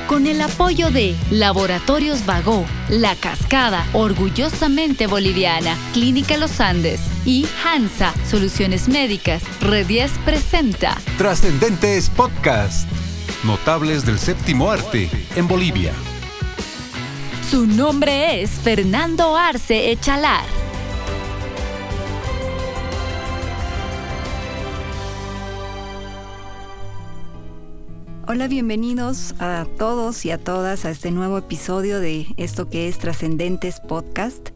Con el apoyo de Laboratorios Bagó, La Cascada, orgullosamente boliviana, Clínica Los Andes y Hansa, Soluciones Médicas, Red 10 presenta Trascendentes Podcast. Notables del séptimo arte en Bolivia. Su nombre es Fernando Arce Echalar. Hola, bienvenidos a todos y a todas a este nuevo episodio de esto que es Trascendentes Podcast.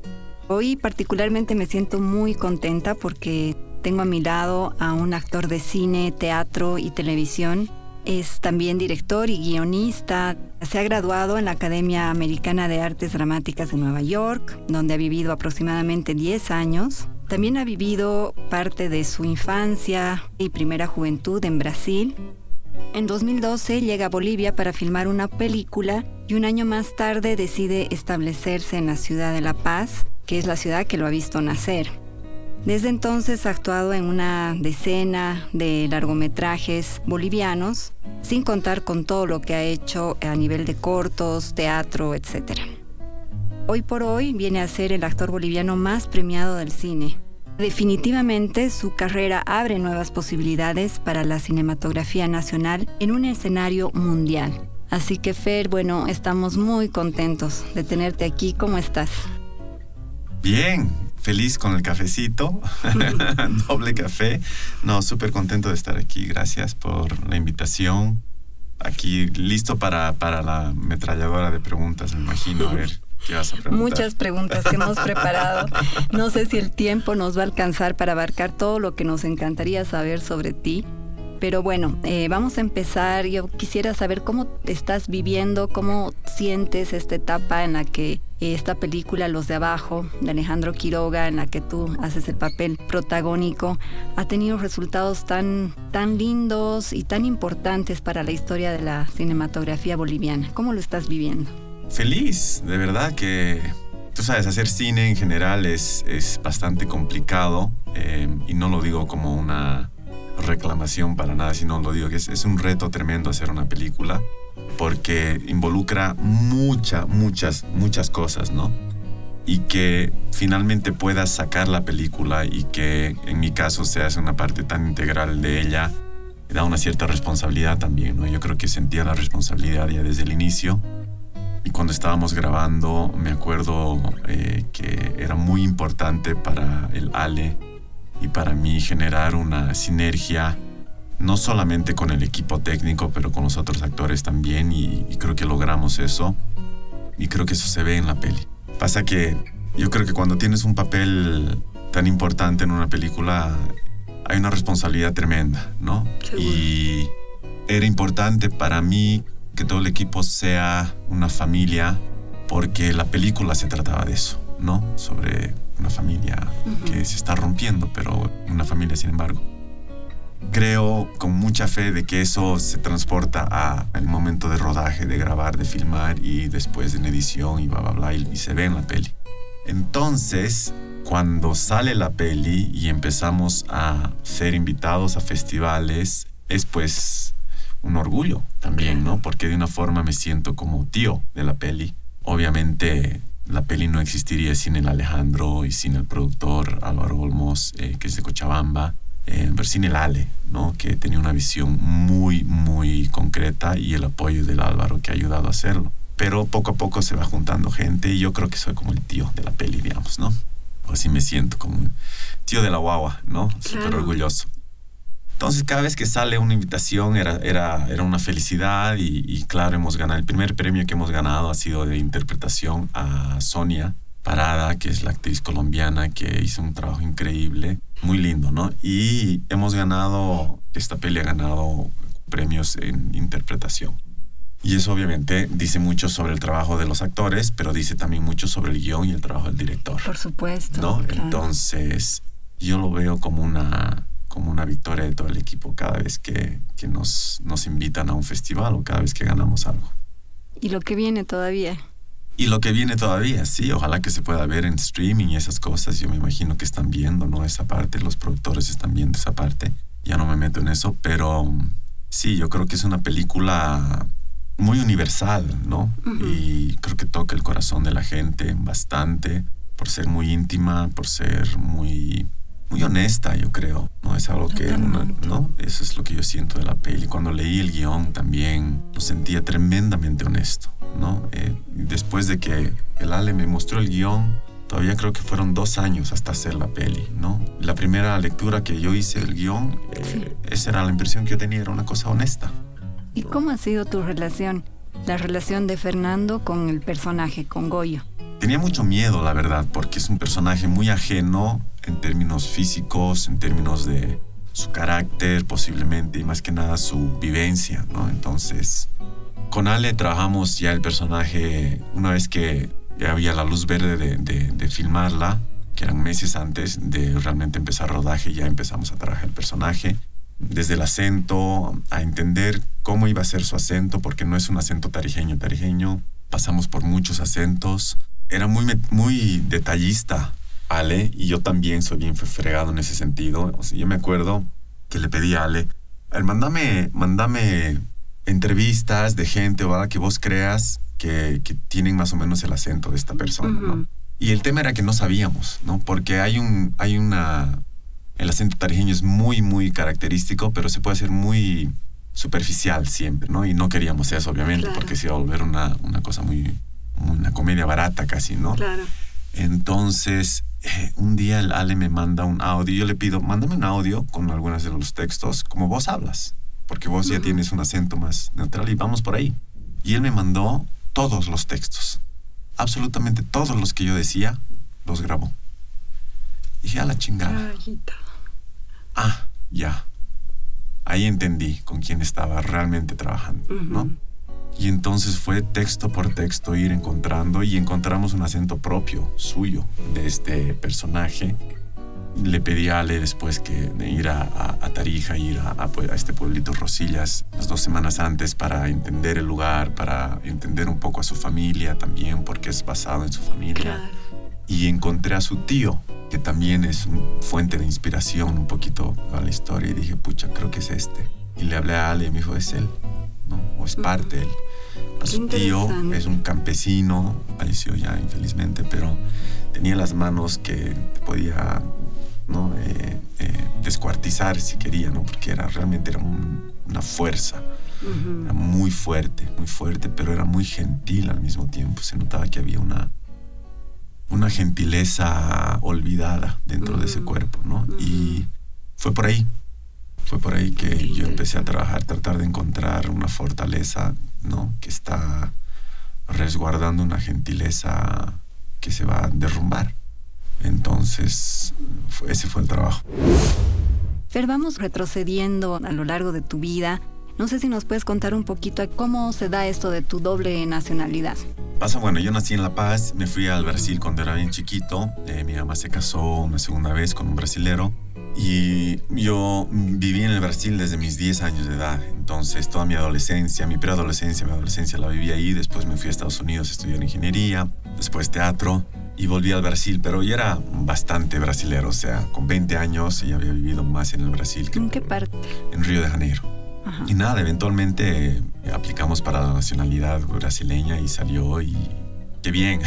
Hoy particularmente me siento muy contenta porque tengo a mi lado a un actor de cine, teatro y televisión. Es también director y guionista. Se ha graduado en la Academia Americana de Artes Dramáticas de Nueva York, donde ha vivido aproximadamente 10 años. También ha vivido parte de su infancia y primera juventud en Brasil. En 2012 llega a Bolivia para filmar una película y un año más tarde decide establecerse en la ciudad de La Paz, que es la ciudad que lo ha visto nacer. Desde entonces ha actuado en una decena de largometrajes bolivianos, sin contar con todo lo que ha hecho a nivel de cortos, teatro, etc. Hoy por hoy viene a ser el actor boliviano más premiado del cine. Definitivamente su carrera abre nuevas posibilidades para la cinematografía nacional en un escenario mundial. Así que Fer, bueno, estamos muy contentos de tenerte aquí. ¿Cómo estás? Bien, feliz con el cafecito, doble café. No, súper contento de estar aquí. Gracias por la invitación. Aquí listo para la ametralladora de preguntas, me imagino. A ver, ¿qué vas a preguntar? Muchas preguntas que hemos preparado. No sé si el tiempo nos va a alcanzar para abarcar todo lo que nos encantaría saber sobre ti. Pero bueno, vamos a empezar. Yo quisiera saber cómo estás viviendo, cómo sientes esta etapa en la que esta película Los de Abajo, de Alejandro Quiroga, en la que tú haces el papel protagónico, ha tenido resultados tan lindos y tan importantes para la historia de la cinematografía boliviana. ¿Cómo lo estás viviendo? Feliz, de verdad que, tú sabes, hacer cine en general es bastante complicado y no lo digo como una reclamación para nada, sino lo digo que es un reto tremendo hacer una película porque involucra muchas cosas, ¿no? Y que finalmente puedas sacar la película y que en mi caso seas una parte tan integral de ella, da una cierta responsabilidad también, ¿no? Yo creo que sentía la responsabilidad ya desde el inicio. Y cuando estábamos grabando, me acuerdo que era muy importante para el Ale y para mí generar una sinergia, no solamente con el equipo técnico, pero con los otros actores también, y creo que logramos eso, y creo que eso se ve en la peli. Pasa que yo creo que cuando tienes un papel tan importante en una película, hay una responsabilidad tremenda, ¿no? Seguro. Y era importante para mí que todo el equipo sea una familia, porque la película se trataba de eso, ¿no? Sobre una familia que se está rompiendo, pero una familia sin embargo. Creo con mucha fe de que eso se transporta al momento de rodaje, de grabar, de filmar y después en edición y bla, bla, bla, y se ve en la peli. Entonces, cuando sale la peli y empezamos a ser invitados a festivales, es pues un orgullo también, ¿no? Porque de una forma me siento como tío de la peli. Obviamente la peli no existiría sin el Alejandro y sin el productor Álvaro Olmos, que es de Cochabamba, pero sin el Ale, ¿no? Que tenía una visión muy concreta, y el apoyo del Álvaro, que ha ayudado a hacerlo. Pero poco a poco se va juntando gente y yo creo que soy como el tío de la peli, digamos, ¿no? Así me siento, como un tío de la guagua, ¿no? Claro. Súper orgulloso. Entonces, cada vez que sale una invitación era una felicidad y claro, hemos ganado. El primer premio que hemos ganado ha sido de interpretación a Sonia Parada, que es la actriz colombiana que hizo un trabajo increíble, muy lindo, ¿no? Y esta peli ha ganado premios en interpretación. Y eso obviamente dice mucho sobre el trabajo de los actores, pero dice también mucho sobre el guión y el trabajo del director. Por supuesto. ¿No? Claro. Entonces, yo lo veo como una victoria de todo el equipo cada vez que nos invitan a un festival o cada vez que ganamos algo. ¿Y lo que viene todavía? Y lo que viene todavía, sí, ojalá que se pueda ver en streaming y esas cosas. Yo me imagino que están viendo, ¿no? Esa parte, los productores están viendo esa parte. Ya no me meto en eso, pero sí, yo creo que es una película muy universal, ¿no? Y creo que toca el corazón de la gente bastante, por ser muy íntima, por ser muy honesta, yo creo, ¿no? Es algo que ¿no? Eso es lo que yo siento de la peli. Cuando leí el guión también lo sentía tremendamente honesto, ¿no? Después de que el Ale me mostró el guión, todavía creo que fueron 2 años hasta hacer la peli, ¿no? La primera lectura que yo hice del guión, esa era la impresión que yo tenía, era una cosa honesta. ¿Y cómo ha sido tu relación? La relación de Fernando con el personaje, con Goyo. Tenía mucho miedo, la verdad, porque es un personaje muy ajeno en términos físicos, en términos de su carácter posiblemente y más que nada su vivencia, ¿no? Entonces, con Ale trabajamos ya el personaje una vez que ya había la luz verde de filmarla, que eran meses antes de realmente empezar rodaje, ya empezamos a trabajar el personaje. Desde el acento, a entender cómo iba a ser su acento, porque no es un acento tarijeño. Pasamos por muchos acentos. Era muy detallista Ale, y yo también soy bien fregado en ese sentido. O sea, yo me acuerdo que le pedí a Ale, mándame entrevistas de gente, ¿verdad?, que vos creas que tienen más o menos el acento de esta persona, ¿no? Y el tema era que no sabíamos, ¿no? Porque el acento tarijeño es muy, muy característico, pero se puede hacer muy superficial siempre, ¿no? Y no queríamos eso, obviamente, porque se iba a volver una cosa una comedia barata casi, ¿no? Claro. Entonces, un día el Ale me manda un audio. Yo le pido, mándame un audio con algunos de los textos como vos hablas, porque vos ya tienes un acento más neutral y vamos por ahí. Y él me mandó todos los textos. Absolutamente todos los que yo decía, los grabó. Y dije, a la chingada. Ya. Ahí entendí con quién estaba realmente trabajando, ¿no? Y entonces fue texto por texto ir encontrando, y encontramos un acento propio, suyo, de este personaje. Le pedí a Ale después de ir a Tarija, ir a este pueblito Rosillas las 2 semanas antes para entender el lugar, para entender un poco a su familia también, porque es basado en su familia. Claro. Y encontré a su tío, que también es fuente de inspiración un poquito a la historia, y dije, pucha, creo que es este. Y le hablé a Ale y me dijo, es él, ¿no? O es parte de él. Su tío es un campesino, falleció ya infelizmente, pero tenía las manos que te podía, ¿no? Descuartizar si quería, ¿no? Porque realmente era una fuerza. Era muy fuerte, pero era muy gentil al mismo tiempo. Se notaba que había una gentileza olvidada dentro de ese cuerpo, ¿no? Y fue por ahí que yo empecé a tratar de encontrar una fortaleza, ¿no?, que está resguardando una gentileza que se va a derrumbar. Entonces, ese fue el trabajo. Fer, vamos retrocediendo a lo largo de tu vida. No sé si nos puedes contar un poquito cómo se da esto de tu doble nacionalidad. Bueno, yo nací en La Paz, me fui al Brasil cuando era bien chiquito. Mi mamá se casó una segunda vez con un brasilero. Y yo viví en el Brasil desde mis 10 años de edad. Entonces, toda mi adolescencia, mi preadolescencia, mi adolescencia la viví ahí. Después me fui a Estados Unidos a estudiar ingeniería, después teatro, y volví al Brasil. Pero yo era bastante brasilero, o sea, con 20 años ya había vivido más en el Brasil. ¿En qué parte? En Río de Janeiro. Ajá. Y nada, eventualmente aplicamos para la nacionalidad brasileña y salió, y qué bien.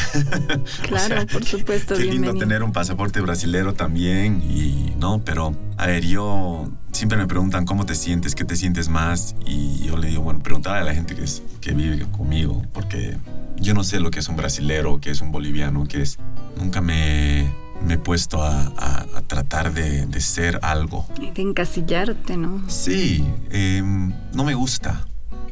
Claro, o sea, por supuesto. Qué lindo bienvenido. tener un pasaporte brasilero también, y no, pero a ver, yo siempre me preguntan cómo te sientes, qué te sientes más, y yo le digo, bueno, preguntarle a la gente que vive conmigo, porque yo no sé lo que es un brasilero, qué es un boliviano, qué es. Nunca me he puesto a tratar de ser algo. De encasillarte, ¿no? Sí, no me gusta.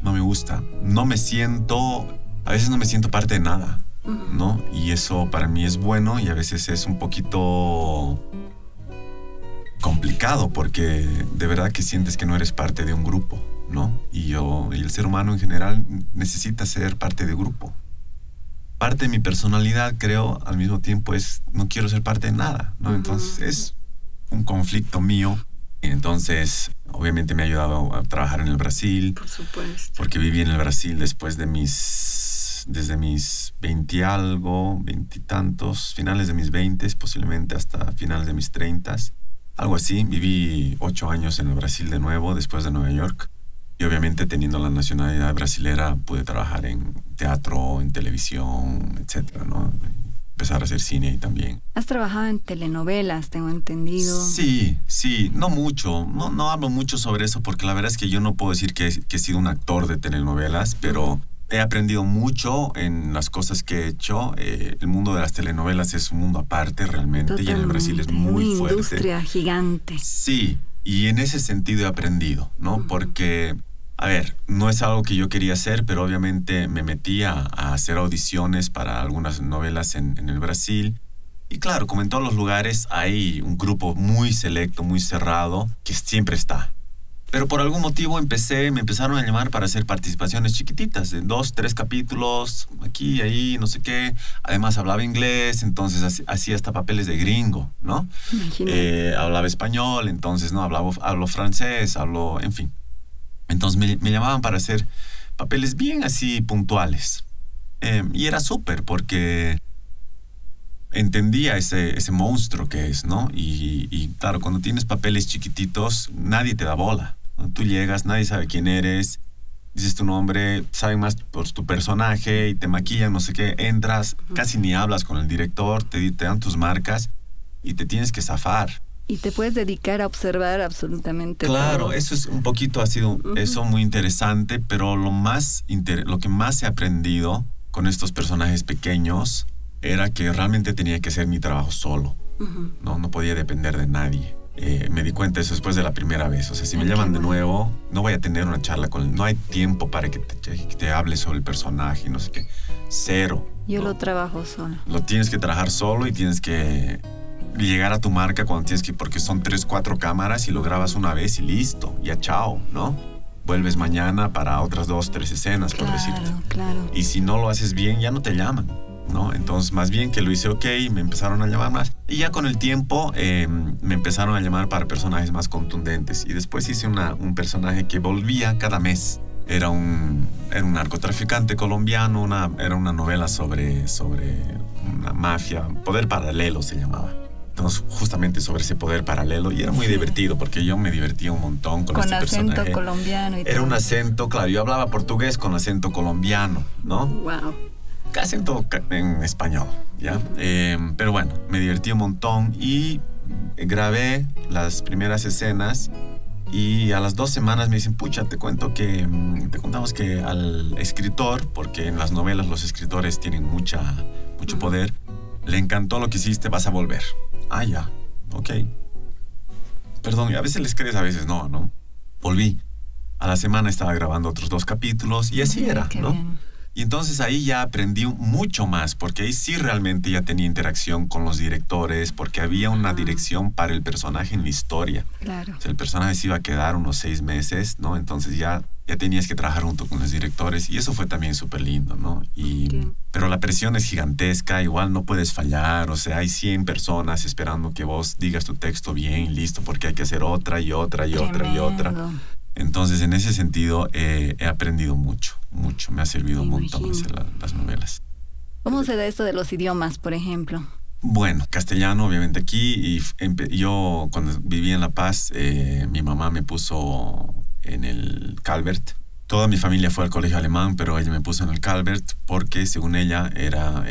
No me siento, a veces no me siento parte de nada, ¿no? Y eso para mí es bueno, y a veces es un poquito complicado, porque de verdad que sientes que no eres parte de un grupo, ¿no? Y el ser humano en general necesita ser parte de grupo. Parte de mi personalidad, creo, al mismo tiempo no quiero ser parte de nada, ¿no? Entonces es un conflicto mío. Y entonces, obviamente me ha ayudado a trabajar en el Brasil. Por supuesto. Porque viví en el Brasil desde mis 20 y algo, 20 y tantos, finales de mis 20, posiblemente hasta finales de mis 30. Algo así. Viví 8 años en el Brasil de nuevo, después de Nueva York. Y obviamente teniendo la nacionalidad brasilera pude trabajar en teatro, en televisión, etcétera, ¿no? Empezar a hacer cine ahí también. Has trabajado en telenovelas, tengo entendido. Sí, no mucho. No hablo mucho sobre eso porque la verdad es que yo no puedo decir que he sido un actor de telenovelas, pero he aprendido mucho en las cosas que he hecho. El mundo de las telenovelas es un mundo aparte realmente. Totalmente. Y en el Brasil es muy una fuerte. Industria gigante. Sí, y en ese sentido he aprendido, ¿no? Porque, a ver, no es algo que yo quería hacer, pero obviamente me metí a hacer audiciones para algunas novelas en el Brasil. Y claro, como en todos los lugares, hay un grupo muy selecto, muy cerrado, que siempre está. Pero por algún motivo me empezaron a llamar para hacer participaciones chiquititas, de 2, 3 capítulos, aquí, ahí, no sé qué. Además hablaba inglés, entonces hacía hasta papeles de gringo, ¿no? Hablaba español, entonces, ¿no? Hablo francés, en fin. Entonces me llamaban para hacer papeles bien así puntuales. Y era súper porque entendía ese monstruo que es, ¿no? Y claro, cuando tienes papeles chiquititos, nadie te da bola. Tú llegas, nadie sabe quién eres, dices tu nombre, saben más por tu personaje y te maquillan, no sé qué, entras, casi ni hablas con el director, te dan tus marcas y te tienes que zafar. Y te puedes dedicar a observar absolutamente Claro, todo. eso es un poquito, ha sido eso muy interesante, pero lo que más he aprendido con estos personajes pequeños era que realmente tenía que hacer mi trabajo solo. No podía depender de nadie. Me di cuenta de eso después de la primera vez. O sea, si me llaman de nuevo, no voy a tener una charla con él. No hay tiempo para que te hable sobre el personaje, no sé qué. Cero. Yo ¿no? lo trabajo solo. Lo tienes que trabajar solo y tienes que llegar a tu marca cuando tienes que, porque son 3, 4 cámaras y lo grabas una vez y listo. Ya chao, ¿no? Vuelves mañana para otras 2, 3 escenas, por decirte. Claro. Y si no lo haces bien, ya no te llaman, ¿no? Entonces, más bien que lo hice ok, me empezaron a llamar más. Y ya con el tiempo me empezaron a llamar para personajes más contundentes. Y después hice un personaje que volvía cada mes. Era un narcotraficante colombiano, era una novela sobre una mafia, poder paralelo se llamaba. Entonces, justamente sobre ese poder paralelo. Y era muy divertido porque yo me divertía un montón con este personaje. Con acento colombiano y todo. Era un acento, claro, yo hablaba portugués con acento colombiano, ¿no? Wow. Acento en español, ¿ya? Pero bueno, me divertí un montón y grabé las primeras escenas y a las 2 semanas me dicen, pucha, te contamos que al escritor, porque en las novelas los escritores tienen mucho poder, le encantó lo que hiciste, vas a volver. Ah, ya, ok. Perdón, a veces les crees, a veces no. Volví. A la semana estaba grabando otros 2 capítulos y así era, ¿no? Bien. Y entonces ahí ya aprendí mucho más, porque ahí sí realmente ya tenía interacción con los directores, porque había una dirección para el personaje en la historia. Claro. O sea, el personaje se iba a quedar unos 6 meses, ¿no? Entonces ya tenías que trabajar junto con los directores y eso fue también súper lindo, ¿no? Pero la presión es gigantesca, igual no puedes fallar, o sea, hay 100 personas esperando que vos digas tu texto bien, listo, porque hay que hacer otra y otra y otra y otra. Entonces, en ese sentido, he aprendido mucho. Me ha servido un montón hacer las novelas. ¿Cómo se da esto de los idiomas, por ejemplo? Bueno, castellano, obviamente aquí. Y yo, cuando viví en La Paz, mi mamá me puso en el Calvert. Toda mi familia fue al colegio alemán, pero ella me puso en el Calvert porque, según ella, era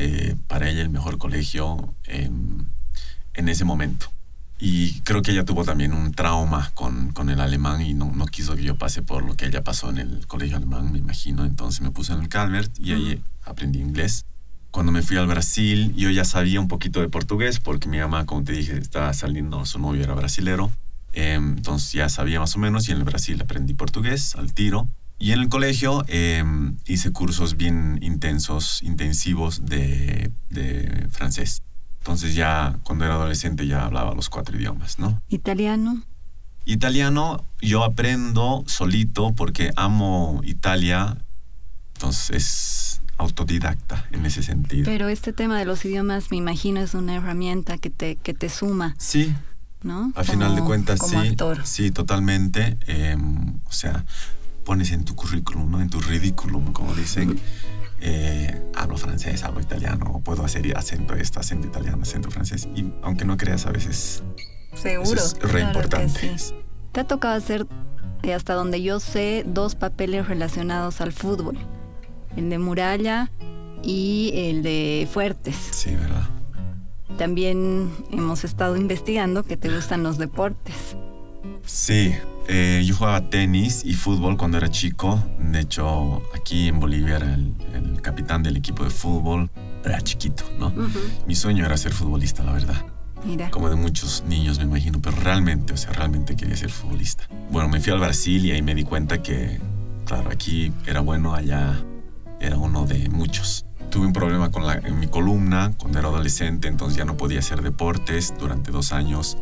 para ella el mejor colegio en ese momento. Y creo que ella tuvo también un trauma con el alemán y no quiso que yo pase por lo que ella pasó en el colegio alemán, me imagino. Entonces me puso en el Calvert y ahí aprendí inglés. Cuando me fui al Brasil, yo ya sabía un poquito de portugués porque mi mamá, como te dije, estaba saliendo, su novio era brasilero. Entonces ya sabía más o menos y en el Brasil aprendí portugués al tiro. Y en el colegio hice cursos bien intensivos de francés. Entonces ya cuando era adolescente ya hablaba los 4 idiomas, ¿no? ¿Italiano? Italiano yo aprendo solito porque amo Italia, entonces es autodidacta en ese sentido. Pero este tema de los idiomas me imagino es una herramienta que te suma. Sí, ¿no? Al final de cuentas como sí, actor. Sí, totalmente. O sea, pones en tu currículum, ¿no? En tu ridículum, como dicen. Hablo francés, hablo italiano, puedo hacer acento italiano, acento francés. Y aunque no creas, a veces seguro, eso es re importante. Sí. ¿Te ha tocado hacer hasta donde yo sé, 2 papeles relacionados al fútbol. El de Muralla y el de Fuertes. Sí, ¿verdad? También hemos estado investigando que te gustan los deportes. Sí, yo jugaba tenis y fútbol cuando era chico. De hecho, aquí en Bolivia era el capitán del equipo de fútbol. Era chiquito, ¿no? Mi sueño era ser futbolista, la verdad. Mira. Como de muchos niños, me imagino, pero realmente quería ser futbolista. Bueno, me fui al Brasil y ahí me di cuenta que, claro, aquí era bueno, allá era uno de muchos. Tuve un problema en mi columna cuando era adolescente, entonces ya no podía hacer deportes durante 2 años.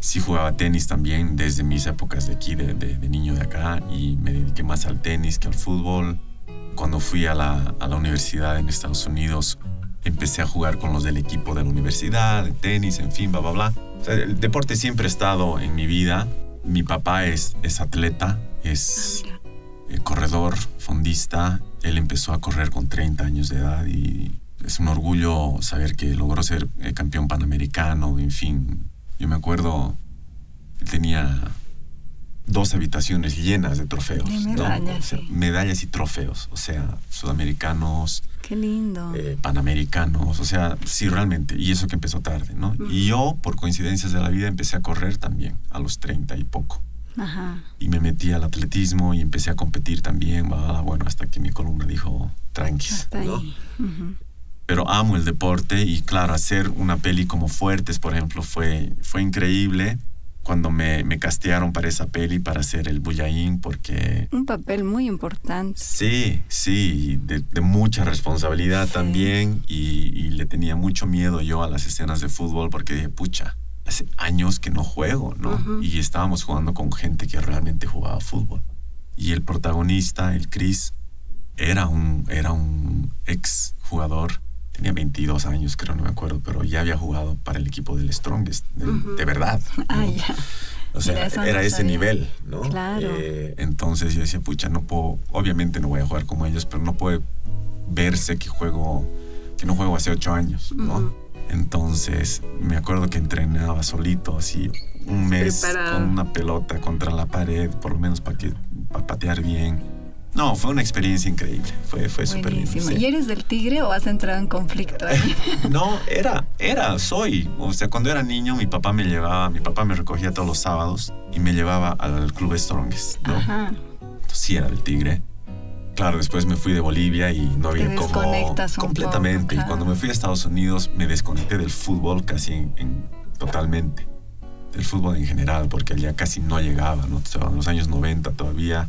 Sí jugaba tenis también desde mis épocas de aquí, de niño de acá, y me dediqué más al tenis que al fútbol. Cuando fui a la universidad en Estados Unidos, empecé a jugar con los del equipo de la universidad, de tenis, en fin, bla, bla, bla. O sea, el deporte siempre ha estado en mi vida. Mi papá es atleta, es corredor, fondista. Él empezó a correr con 30 años de edad y es un orgullo saber que logró ser campeón panamericano, en fin. Yo me acuerdo, él tenía 2 habitaciones llenas de trofeos. De medallas, ¿no? O sea, sí. Medallas y trofeos, o sea, sudamericanos, Qué lindo. panamericanos, o sea, sí, realmente. Y eso que empezó tarde, ¿no? Y yo, por coincidencias de la vida, empecé a correr también, a los 30 y poco. Ajá. Y me metí al atletismo y empecé a competir también, bueno, hasta que mi columna dijo, tranquis, Hasta ¿no? ahí. Ujú. Pero amo el deporte y claro, hacer una peli como Fuertes, por ejemplo, fue increíble cuando me castearon para esa peli, para hacer el Bullaín, porque... Un papel muy importante. Sí, de mucha responsabilidad también y le tenía mucho miedo yo a las escenas de fútbol porque dije, pucha, hace años que no juego, ¿no? Y estábamos jugando con gente que realmente jugaba fútbol. Y el protagonista, el Chris, era un ex jugador. Tenía 22 años, creo, no me acuerdo, pero ya había jugado para el equipo del Strongest, de verdad, ¿no? Ah, ya. O sea, Mira, eso era no ese sabía. nivel, ¿no? Claro. Entonces yo decía, pucha, no puedo, obviamente no voy a jugar como ellos, pero no puede verse que no juego hace 8 años, ¿no? Entonces me acuerdo que entrenaba solito, así, un mes Preparado. con una pelota contra la pared, por lo menos para patear bien. No, fue una experiencia increíble, fue súper lindo. Buenísimo. Sí. ¿Y eres del Tigre o has entrado en conflicto ahí? No, soy. O sea, cuando era niño, mi papá me recogía todos los sábados y me llevaba al club Strongest, ¿no? Ajá. Entonces, sí, era del Tigre. Claro, después me fui de Bolivia y no había Te como... desconectas un completamente. poco, claro. Y cuando me fui a Estados Unidos, me desconecté del fútbol casi totalmente. Del fútbol en general, porque allá casi no llegaba, ¿no? O sea, en los años 90 todavía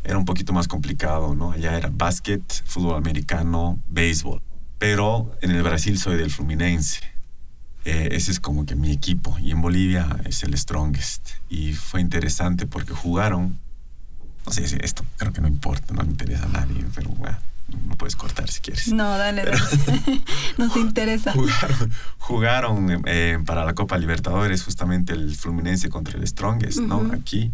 era un poquito más complicado, ¿no? Allá era básquet, fútbol americano, béisbol. Pero en el Brasil soy del Fluminense. Ese es como que mi equipo. Y en Bolivia es el Strongest. Y fue interesante porque jugaron... No sé si esto creo que no importa, no le interesa a nadie, pero bueno, no puedes cortar si quieres. No, dale. Nos interesa. Jugaron para la Copa Libertadores justamente el Fluminense contra el Strongest, ¿no? Aquí.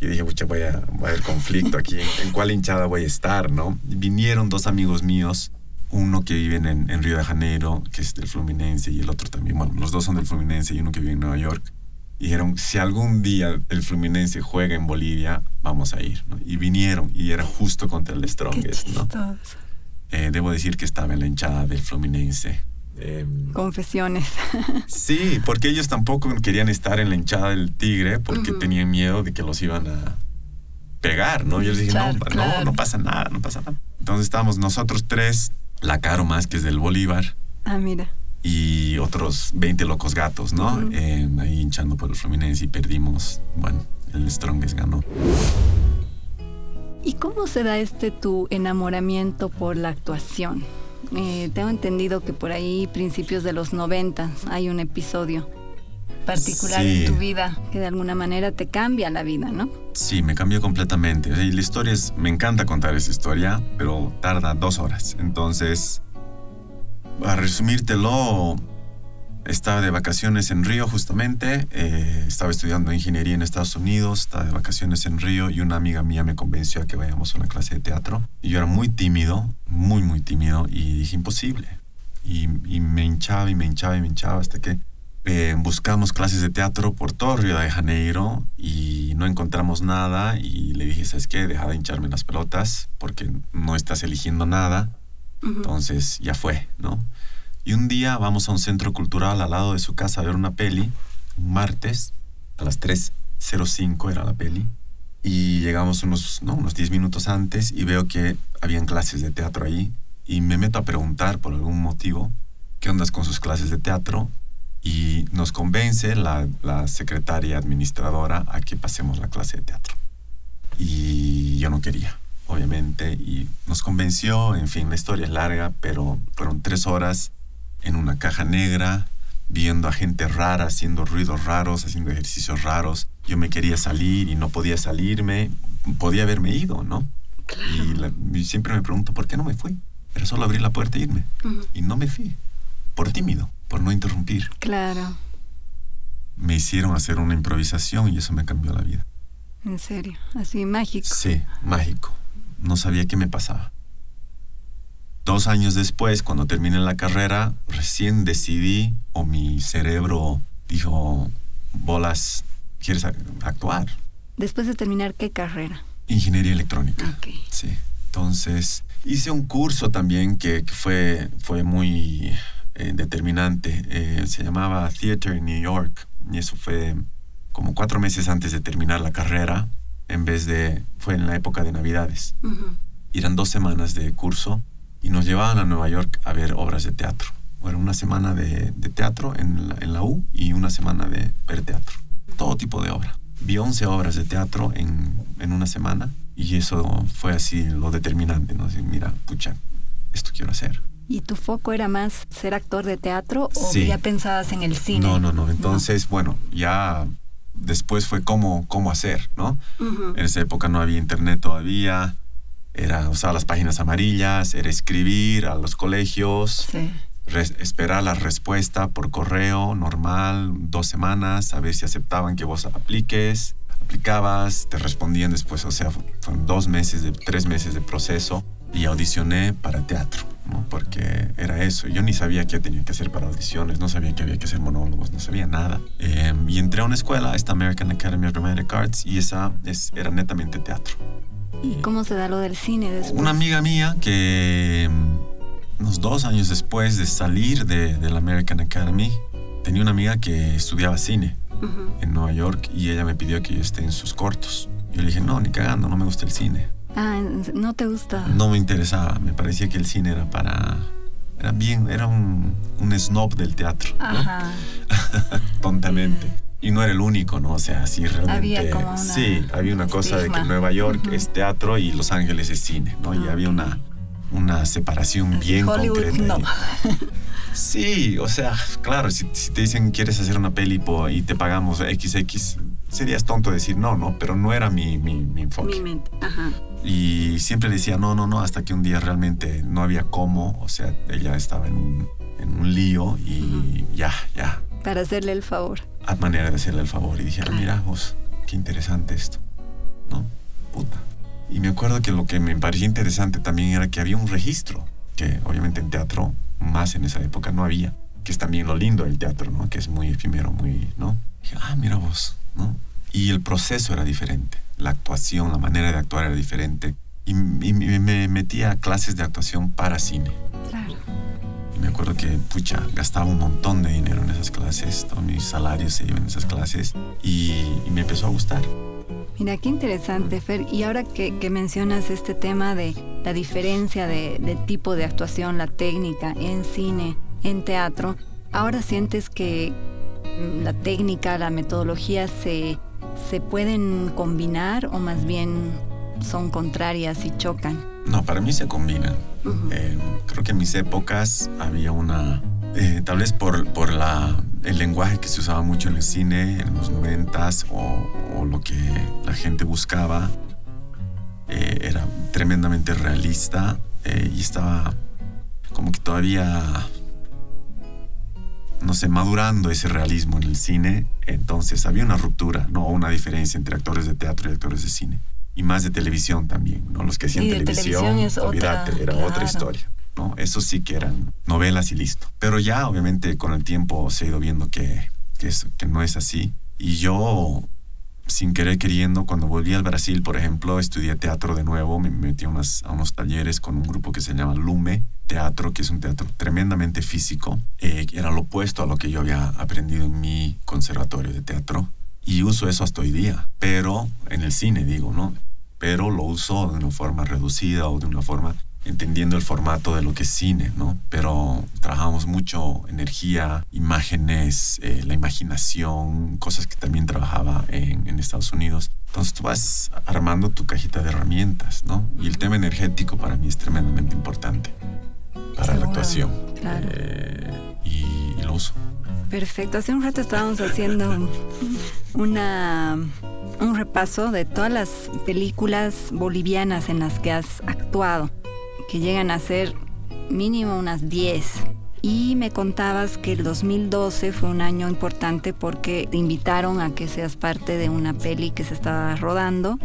Y dije, pucha, va a haber conflicto aquí. ¿En cuál hinchada voy a estar, no? Y vinieron 2 amigos míos, uno que vive en Río de Janeiro, que es del Fluminense, y el otro también. Bueno, los 2 son del Fluminense y uno que vive en Nueva York. Y dijeron, si algún día el Fluminense juega en Bolivia, vamos a ir, ¿no? Y vinieron, y era justo contra el Strongest, ¿no? Debo decir que estaba en la hinchada del Fluminense. Confesiones. Sí, porque ellos tampoco querían estar en la hinchada del Tigre porque tenían miedo de que los iban a pegar, ¿no? Yo les dije, Claro. no pasa nada. Entonces estábamos nosotros 3, la Caro más, que es del Bolívar, Ah, mira. y otros 20 locos gatos, ¿no? Ahí hinchando por el Fluminense y perdimos. Bueno, el Strongest ganó. ¿Y cómo se da tu enamoramiento por la actuación? Tengo entendido que por ahí, principios de los 90, hay un episodio particular Sí. en tu vida que de alguna manera te cambia la vida, ¿no? Sí, me cambió completamente. Y la historia me encanta contar esa historia, pero tarda 2 horas. Entonces, para resumírtelo, estaba de vacaciones en Río justamente, estaba estudiando ingeniería en Estados Unidos, estaba de vacaciones en Río y una amiga mía me convenció a que vayamos a una clase de teatro. Y yo era muy tímido, muy tímido, y dije imposible. Y me hinchaba hasta que buscamos clases de teatro por todo Río de Janeiro y no encontramos nada y le dije, ¿sabes qué? Deja de hincharme las pelotas porque no estás eligiendo nada. Entonces ya fue, ¿no? Y un día vamos a un centro cultural al lado de su casa a ver una peli, un martes, a las 3:05 era la peli, y llegamos unos 10 minutos antes y veo que habían clases de teatro ahí y me meto a preguntar por algún motivo qué ondas con sus clases de teatro y nos convence la secretaria administradora a que pasemos la clase de teatro. Y yo no quería, obviamente, y nos convenció, en fin, la historia es larga, pero fueron 3 horas en una caja negra, viendo a gente rara, haciendo ruidos raros, haciendo ejercicios raros. Yo me quería salir y no podía salirme. Podía haberme ido, ¿no? Claro. Y siempre me pregunto, ¿por qué no me fui? Era solo abrir la puerta e irme. Y no me fui. Por tímido, por no interrumpir. Claro. Me hicieron hacer una improvisación y eso me cambió la vida. ¿En serio? Así, mágico. Sí, mágico. No sabía qué me pasaba. 2 años después, cuando terminé la carrera, recién decidí, o mi cerebro dijo, bolas, ¿quieres actuar? Después de terminar, ¿qué carrera? Ingeniería electrónica. Okay. Sí. Entonces, hice un curso también que fue muy determinante. Se llamaba Theater in New York. Y eso fue como 4 meses antes de terminar la carrera. Fue en la época de Navidades. Eran 2 semanas de curso. Y nos llevaban a Nueva York a ver obras de teatro. Bueno, una semana de teatro en la U y una semana de ver teatro. Todo tipo de obra. Vi 11 obras de teatro en una semana y eso fue así lo determinante, ¿no? Así, mira, pucha, esto quiero hacer. ¿Y tu foco era más ser actor de teatro o sí. ya pensabas en el cine? No. Entonces, bueno, ya después fue cómo hacer, ¿no? En esa época no había internet todavía. Usaba las páginas amarillas, era escribir a los colegios, sí. Esperar la respuesta por correo normal, 2 semanas, a ver si aceptaban que vos aplicabas, te respondían después, o sea, fueron 3 meses de proceso y audicioné para teatro, ¿no? Porque era eso, yo ni sabía qué tenía que hacer para audiciones, no sabía que había que hacer monólogos, no sabía nada. Y entré a una escuela, esta American Academy of Dramatic Arts, y esa era netamente teatro. ¿Y cómo se da lo del cine después? Una amiga mía que unos 2 años después de salir de la American Academy, tenía una amiga que estudiaba cine en Nueva York y ella me pidió que yo esté en sus cortos. Yo le dije, no, ni cagando, no me gusta el cine. Ah, ¿no te gusta? No me interesaba, me parecía que el cine era un snob del teatro, ¿no? Ajá. Tontamente. Y no era el único, ¿no? O sea, sí, realmente... Había como una... Sí, había una cosa de que Nueva York es teatro y Los Ángeles es cine, ¿no? Y había una separación así bien Hollywood, concreta. No. Sí, o sea, claro, si te dicen quieres hacer una peli y te pagamos XX, serías tonto decir no, pero no era mi enfoque. Mi mente, ajá. Y siempre le decía no, hasta que un día realmente no había cómo, o sea, ella estaba en un lío y ya. Para hacerle el favor. A manera de hacerle el favor. Y dije, mira vos, qué interesante esto, ¿no? Puta. Y me acuerdo que lo que me parecía interesante también era que había un registro, que obviamente en teatro, más en esa época, no había, que es también lo lindo del teatro, ¿no? Que es muy efímero, ¿no? Y dije, mira vos, ¿no? Y el proceso era diferente, la actuación, la manera de actuar era diferente. Y me metí a clases de actuación para cine. Claro. Y me acuerdo que, gastaba un montón de dinero en esas clases, todos mis salarios se iban en esas clases y me empezó a gustar. Mira, qué interesante, Fer. Y ahora que mencionas este tema de la diferencia de tipo de actuación, la técnica en cine, en teatro, ¿ahora sientes que la técnica, la metodología se pueden combinar o más bien son contrarias y chocan? No, para mí se combinan. Creo que en mis épocas había tal vez por el lenguaje que se usaba mucho en el cine en los 90s o lo que la gente buscaba, era tremendamente realista y estaba como que todavía, no sé, madurando ese realismo en el cine. Entonces había una ruptura, ¿no? Una diferencia entre actores de teatro y actores de cine. Y más de televisión también, ¿no? Los que hacían televisión, olvídate, era otra historia, ¿no? Eso sí que eran novelas y listo. Pero ya, obviamente, con el tiempo se ha ido viendo que que no es así. Y yo, sin querer queriendo, cuando volví al Brasil, por ejemplo, estudié teatro de nuevo, me metí a unos talleres con un grupo que se llama Lume Teatro, que es un teatro tremendamente físico. Era lo opuesto a lo que yo había aprendido en mi conservatorio de teatro. Y uso eso hasta hoy día, pero en el cine, digo, ¿no? Pero lo uso de una forma reducida o de una forma entendiendo el formato de lo que es cine, ¿no? Pero trabajamos mucho energía, imágenes, la imaginación, cosas que también trabajaba en Estados Unidos. Entonces tú vas armando tu cajita de herramientas, ¿no? Y el tema energético para mí es tremendamente importante para la actuación. Claro. Y lo uso. Perfecto. Hace un rato estábamos haciendo un repaso de todas las películas bolivianas en las que has actuado, que llegan a ser mínimo unas 10. Y me contabas que el 2012 fue un año importante porque te invitaron a que seas parte de una peli que se estaba rodando.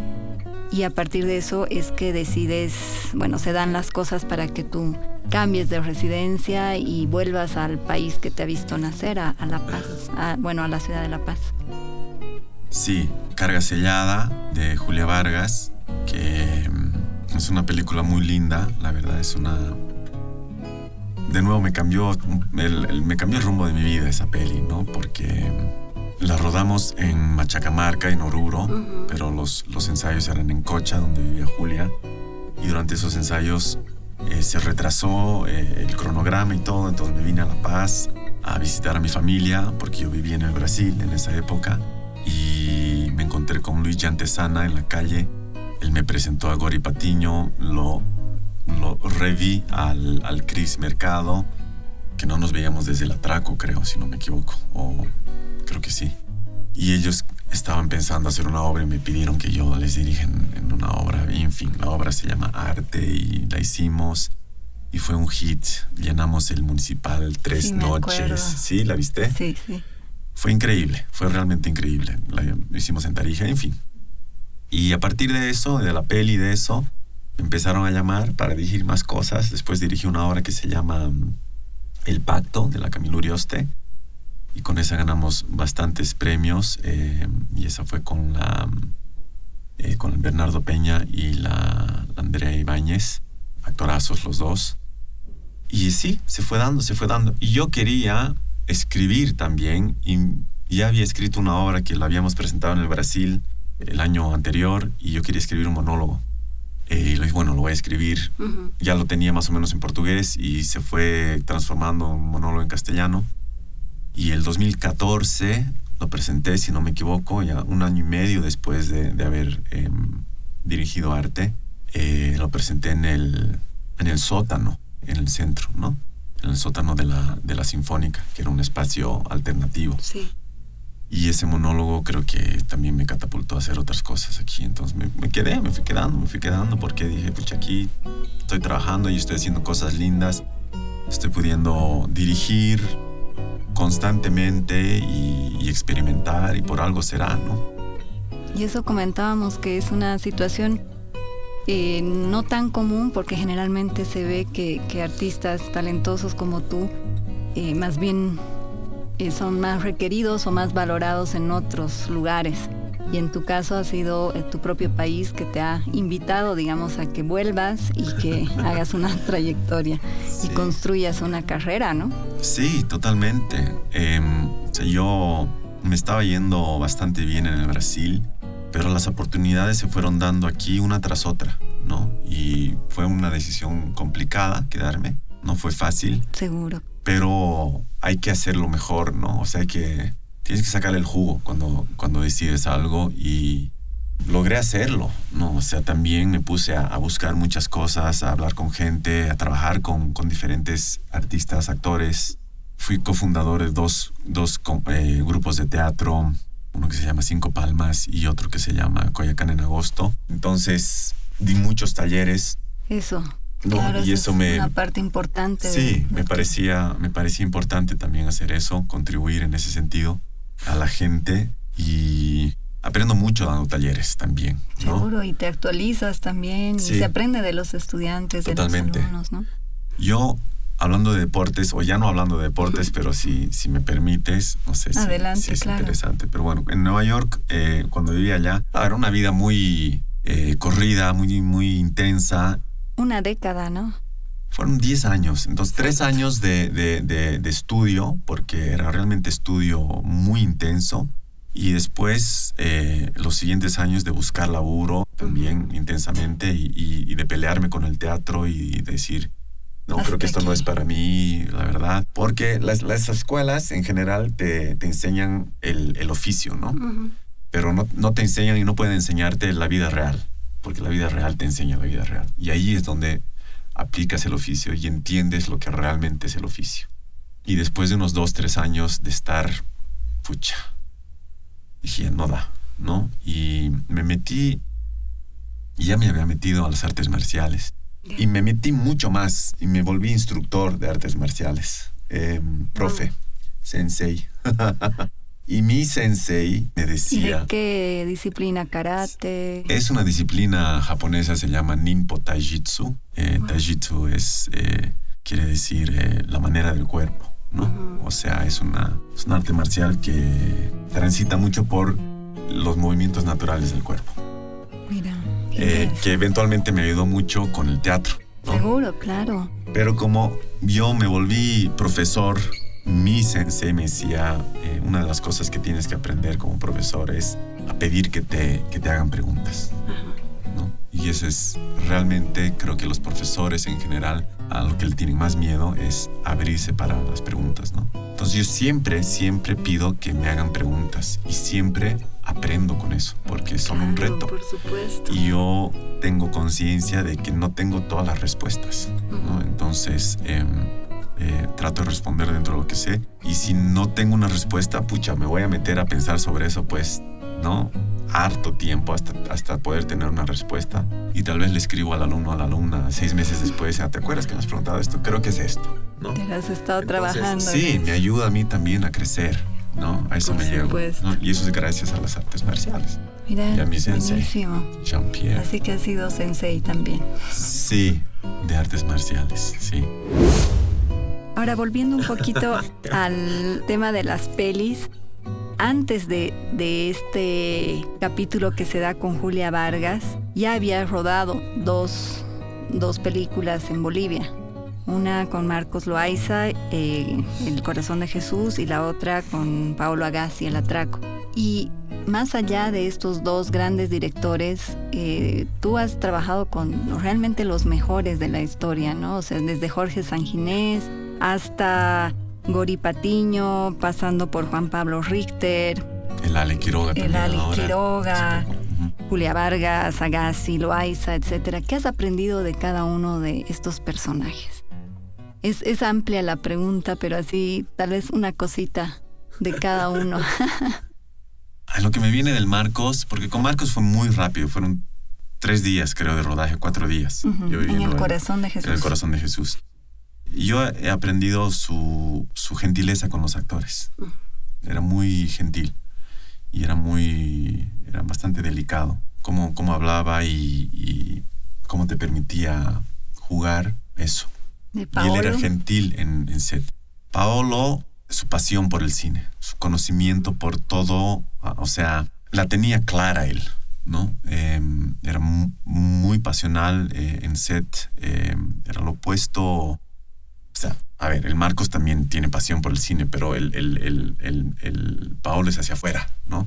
Y a partir de eso es que decides, bueno, se dan las cosas para que tú cambies de residencia y vuelvas al país que te ha visto nacer, a La Paz, a la ciudad de La Paz. Sí, Carga Sellada, de Julia Vargas, que es una película muy linda, la verdad es una... De nuevo me cambió el rumbo de mi vida esa peli, ¿no? Porque la rodamos en Machacamarca, en Oruro, pero los ensayos eran en Cocha, donde vivía Julia, y durante esos ensayos se retrasó el cronograma y todo, entonces me vine a La Paz a visitar a mi familia, porque yo vivía en el Brasil en esa época, y me encontré con Luis Llantesana en la calle. Él me presentó a Gori Patiño, lo reví al Cris Mercado, que no nos veíamos desde el atraco, creo, si no me equivoco, o creo que sí. Y ellos estaban pensando hacer una obra y me pidieron que yo les dirija en una obra. Y en fin, la obra se llama Arte y la hicimos y fue un hit. Llenamos el Municipal 3 noches. Acuerdo. ¿Sí? ¿La viste? Sí, sí. Fue increíble, fue realmente increíble. Lo hicimos en Tarija, en fin. Y a partir de eso, de la peli de eso, empezaron a llamar para dirigir más cosas. Después dirigí una obra que se llama El Pacto, de la Camila Urioste. Y con esa ganamos bastantes premios. Y esa fue con el Bernardo Peña y la Andrea Ibáñez. Actorazos los dos. Y sí, se fue dando. Y yo quería escribir también. Y ya había escrito una obra que la habíamos presentado en el Brasil el año anterior. Y yo quería escribir un monólogo. Y le dije, bueno, lo voy a escribir. Ya lo tenía más o menos en portugués y se fue transformando en un monólogo en castellano. Y el 2014 lo presenté, si no me equivoco, ya un año y medio después de haber dirigido Arte. Lo presenté en el sótano, en el centro, ¿no? En el sótano de la Sinfónica, que era un espacio alternativo. Sí. Y ese monólogo creo que también me catapultó a hacer otras cosas aquí. Entonces me fui quedando porque dije, pucha, aquí estoy trabajando y estoy haciendo cosas lindas. Estoy pudiendo dirigir constantemente y experimentar, y por algo será, ¿no? Y eso comentábamos que es una situación no tan común, porque generalmente se ve que artistas talentosos como tú más bien son más requeridos o más valorados en otros lugares. Y en tu caso ha sido tu propio país que te ha invitado, digamos, a que vuelvas y que hagas una trayectoria y construyas una carrera, ¿no? Sí, totalmente. Yo me estaba yendo bastante bien en el Brasil, pero las oportunidades se fueron dando aquí una tras otra, ¿no? Y fue una decisión complicada quedarme. No fue fácil. Seguro. Pero hay que hacerlo mejor, ¿no? O sea, tienes que sacarle el jugo cuando decides algo, y logré hacerlo, ¿no? O sea, también me puse a buscar muchas cosas, a hablar con gente, a trabajar con diferentes artistas, actores. Fui cofundador de dos grupos de teatro, uno que se llama Cinco Palmas y otro que se llama Coyacán en Agosto. Entonces, di muchos talleres. Eso. No, claro, y eso es una parte importante. Sí, me parecía importante también hacer eso, contribuir en ese sentido a la gente, y aprendo mucho dando talleres también, ¿no? Seguro, y te actualizas también, sí. Y se aprende de los estudiantes, totalmente, de los alumnos, ¿no? Yo hablando de deportes, o ya no hablando de deportes, pero si me permites, no sé Adelante, si es claro. interesante. Pero bueno, en Nueva York, cuando vivía allá, era una vida muy corrida, muy intensa. Una década, ¿no? Fueron 10 años, entonces 3 años de estudio, porque era realmente estudio muy intenso. Y después, los siguientes años de buscar laburo también intensamente y de pelearme con el teatro y decir, no, Hasta creo que esto no aquí. es para mí, la verdad. Porque las escuelas en general te enseñan el oficio, ¿no? Pero no te enseñan y no pueden enseñarte la vida real, porque la vida real te enseña la vida real. Y ahí es donde aplicas el oficio y entiendes lo que realmente es el oficio. Y después de unos 2, 3 años de estar, pucha, dije, no da, ¿no? Y me metí, y ya me había metido a las artes marciales. Y me metí mucho más, y me volví instructor de artes marciales. Profe, sensei. Y mi sensei me ¿Y decía... de qué disciplina? ¿Karate? Es una disciplina japonesa, se llama Ninpo Taijitsu. Taijitsu quiere decir la manera del cuerpo, ¿no? O sea, es un arte marcial que transita mucho por los movimientos naturales del cuerpo. Mira. Que eventualmente me ayudó mucho con el teatro, ¿no? Seguro, claro. Pero como yo me volví profesor, mi sensei me decía, una de las cosas que tienes que aprender como profesor es a pedir que te hagan preguntas, ¿no? Y eso es realmente, creo que los profesores en general, a lo que le tienen más miedo es abrirse para las preguntas, ¿no? Entonces yo siempre pido que me hagan preguntas y siempre aprendo con eso, porque son un reto. Por supuesto. Y yo tengo conciencia de que no tengo todas las respuestas, ¿no? Entonces, trato de responder dentro de lo que sé. Y si no tengo una respuesta, pucha, me voy a meter a pensar sobre eso, pues, ¿no? Harto tiempo hasta poder tener una respuesta. Y tal vez le escribo al alumno o a la alumna 6 meses después, ¿te acuerdas que me has preguntado esto? Creo que es esto, ¿no? Te has estado Entonces, trabajando. sí, me ayuda a mí también a crecer, ¿no? A eso Por me llevo, supuesto. ¿no? Y eso es gracias a las artes marciales. Mira, Y a mi sensei, buenísimo. Jean-Pierre. Así que has sido sensei también. Sí, de artes marciales, sí. Ahora, volviendo un poquito al tema de las pelis, antes de este capítulo que se da con Julia Vargas, ya había rodado dos películas en Bolivia. Una con Marcos Loaiza, El corazón de Jesús, y la otra con Paolo Agassi, El atraco. Y más allá de estos dos grandes directores, tú has trabajado con realmente los mejores de la historia, ¿no? O sea, desde Jorge Sanginés hasta Gori Patiño, pasando por Juan Pablo Richter, El Ale Quiroga también. el Ali ahora. Quiroga, Ujú. Julia Vargas, Agassi, Loaiza, etcétera. ¿Qué has aprendido de cada uno de estos personajes? Es amplia la pregunta, pero así tal vez una cosita de cada uno. A lo que me viene del Marcos, porque con Marcos fue muy rápido, fueron 3 días, creo, de rodaje, 4 días. Ujú, Yo viviendo en el corazón de Jesús. En el corazón de Jesús. Y yo he aprendido su gentileza con los actores. Era muy gentil y era bastante delicado. Cómo hablaba y cómo te permitía jugar eso. De Y él Paolo. era gentil en set. Paolo, su pasión por el cine, su conocimiento por todo, o sea, la tenía clara él, ¿no? Era muy pasional en set, era lo opuesto. O sea, a ver, el Marcos también tiene pasión por el cine, pero el Paolo es hacia afuera, ¿no?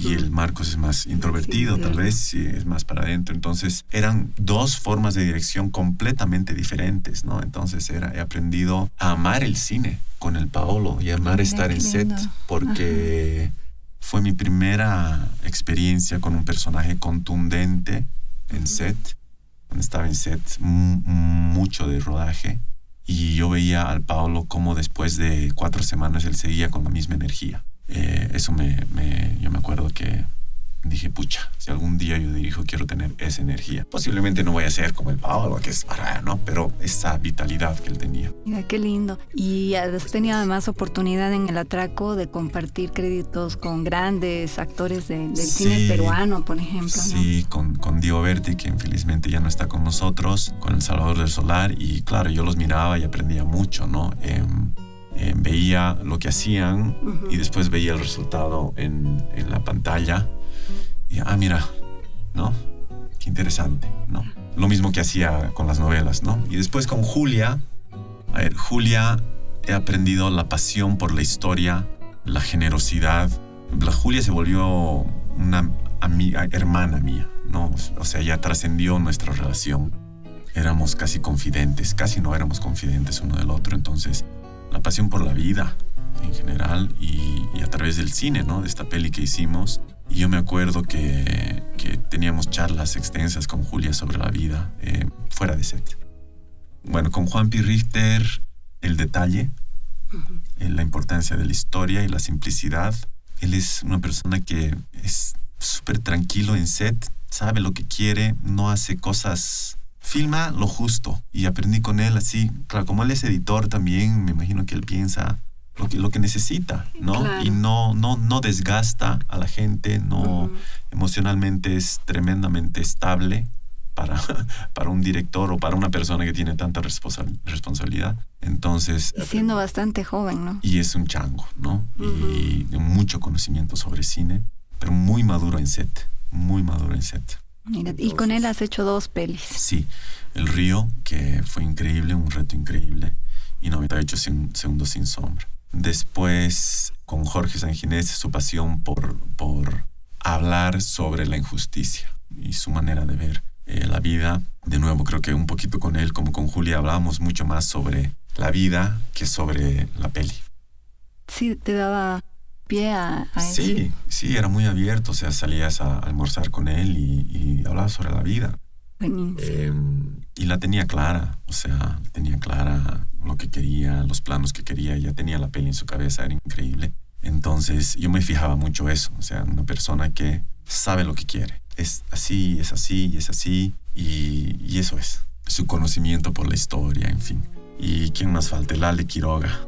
Y el Marcos es más introvertido, Sí, tal claro. vez, sí, es más para adentro. Entonces, eran 2 formas de dirección completamente diferentes, ¿no? Entonces, he aprendido a amar el cine con el Paolo y amar Mira, estar qué en set, lindo. porque fue mi primera experiencia con un personaje contundente en set. Cuando estaba en set, mucho de rodaje. Y yo veía al Paolo como después de 4 semanas él seguía con la misma energía. Eso yo me acuerdo que dije, pucha, si algún día yo dirijo, quiero tener esa energía. Posiblemente no voy a ser como el Paolo, que es para, ¿no? Pero esa vitalidad que él tenía. Mira, qué lindo. Y has tenido además oportunidad en El Atraco de compartir créditos con grandes actores del cine peruano, por ejemplo, ¿no? Sí, con Diego Berti, que infelizmente ya no está con nosotros, con El Salvador del Solar, y claro, yo los miraba y aprendía mucho, ¿no? Veía lo que hacían y después veía el resultado en la pantalla y mira, ¿no? Qué interesante, ¿no? Lo mismo que hacía con las novelas, ¿no? Y después con Julia, Julia, he aprendido la pasión por la historia, la generosidad. La Julia se volvió una amiga, hermana mía, ¿no? O sea, ya trascendió nuestra relación. Éramos casi confidentes, casi no éramos confidentes uno del otro, entonces la pasión por la vida en general y a través del cine, ¿no? De esta peli que hicimos. Y yo me acuerdo que teníamos charlas extensas con Julia sobre la vida fuera de set. Bueno, con Juanpi Richter, el detalle, la importancia de la historia y la simplicidad. Él es una persona que es súper tranquilo en set, sabe lo que quiere, no hace cosas... Filma lo justo y aprendí con él así. Claro, como él es editor también, me imagino que él piensa lo que necesita, ¿no? Claro. Y no desgasta a la gente, no emocionalmente es tremendamente estable para un director o para una persona que tiene tanta responsabilidad. Entonces... Y siendo bastante joven, ¿no? Y es un chango, ¿no? Y de mucho conocimiento sobre cine, pero muy maduro en set, muy maduro en set. Mira, y con él has hecho 2 pelis. Sí, El Río, que fue increíble, un reto increíble, y 98 segundos sin sombra. Después, con Jorge Sanginés, su pasión por hablar sobre la injusticia y su manera de ver la vida. De nuevo, creo que un poquito con él, como con Julia, hablábamos mucho más sobre la vida que sobre la peli. Sí, te daba pie a eso. Sí, era muy abierto, o sea, salías a almorzar con él y hablabas sobre la vida. Buenísimo. Y la tenía clara, o sea, tenía clara lo que quería, los planos que quería, ya tenía la peli en su cabeza, era increíble. Entonces yo me fijaba mucho eso, o sea, una persona que sabe lo que quiere. Es así, es así, y es así, y eso es. Su conocimiento por la historia, en fin. ¿Y quién más falta? El Ale Quiroga.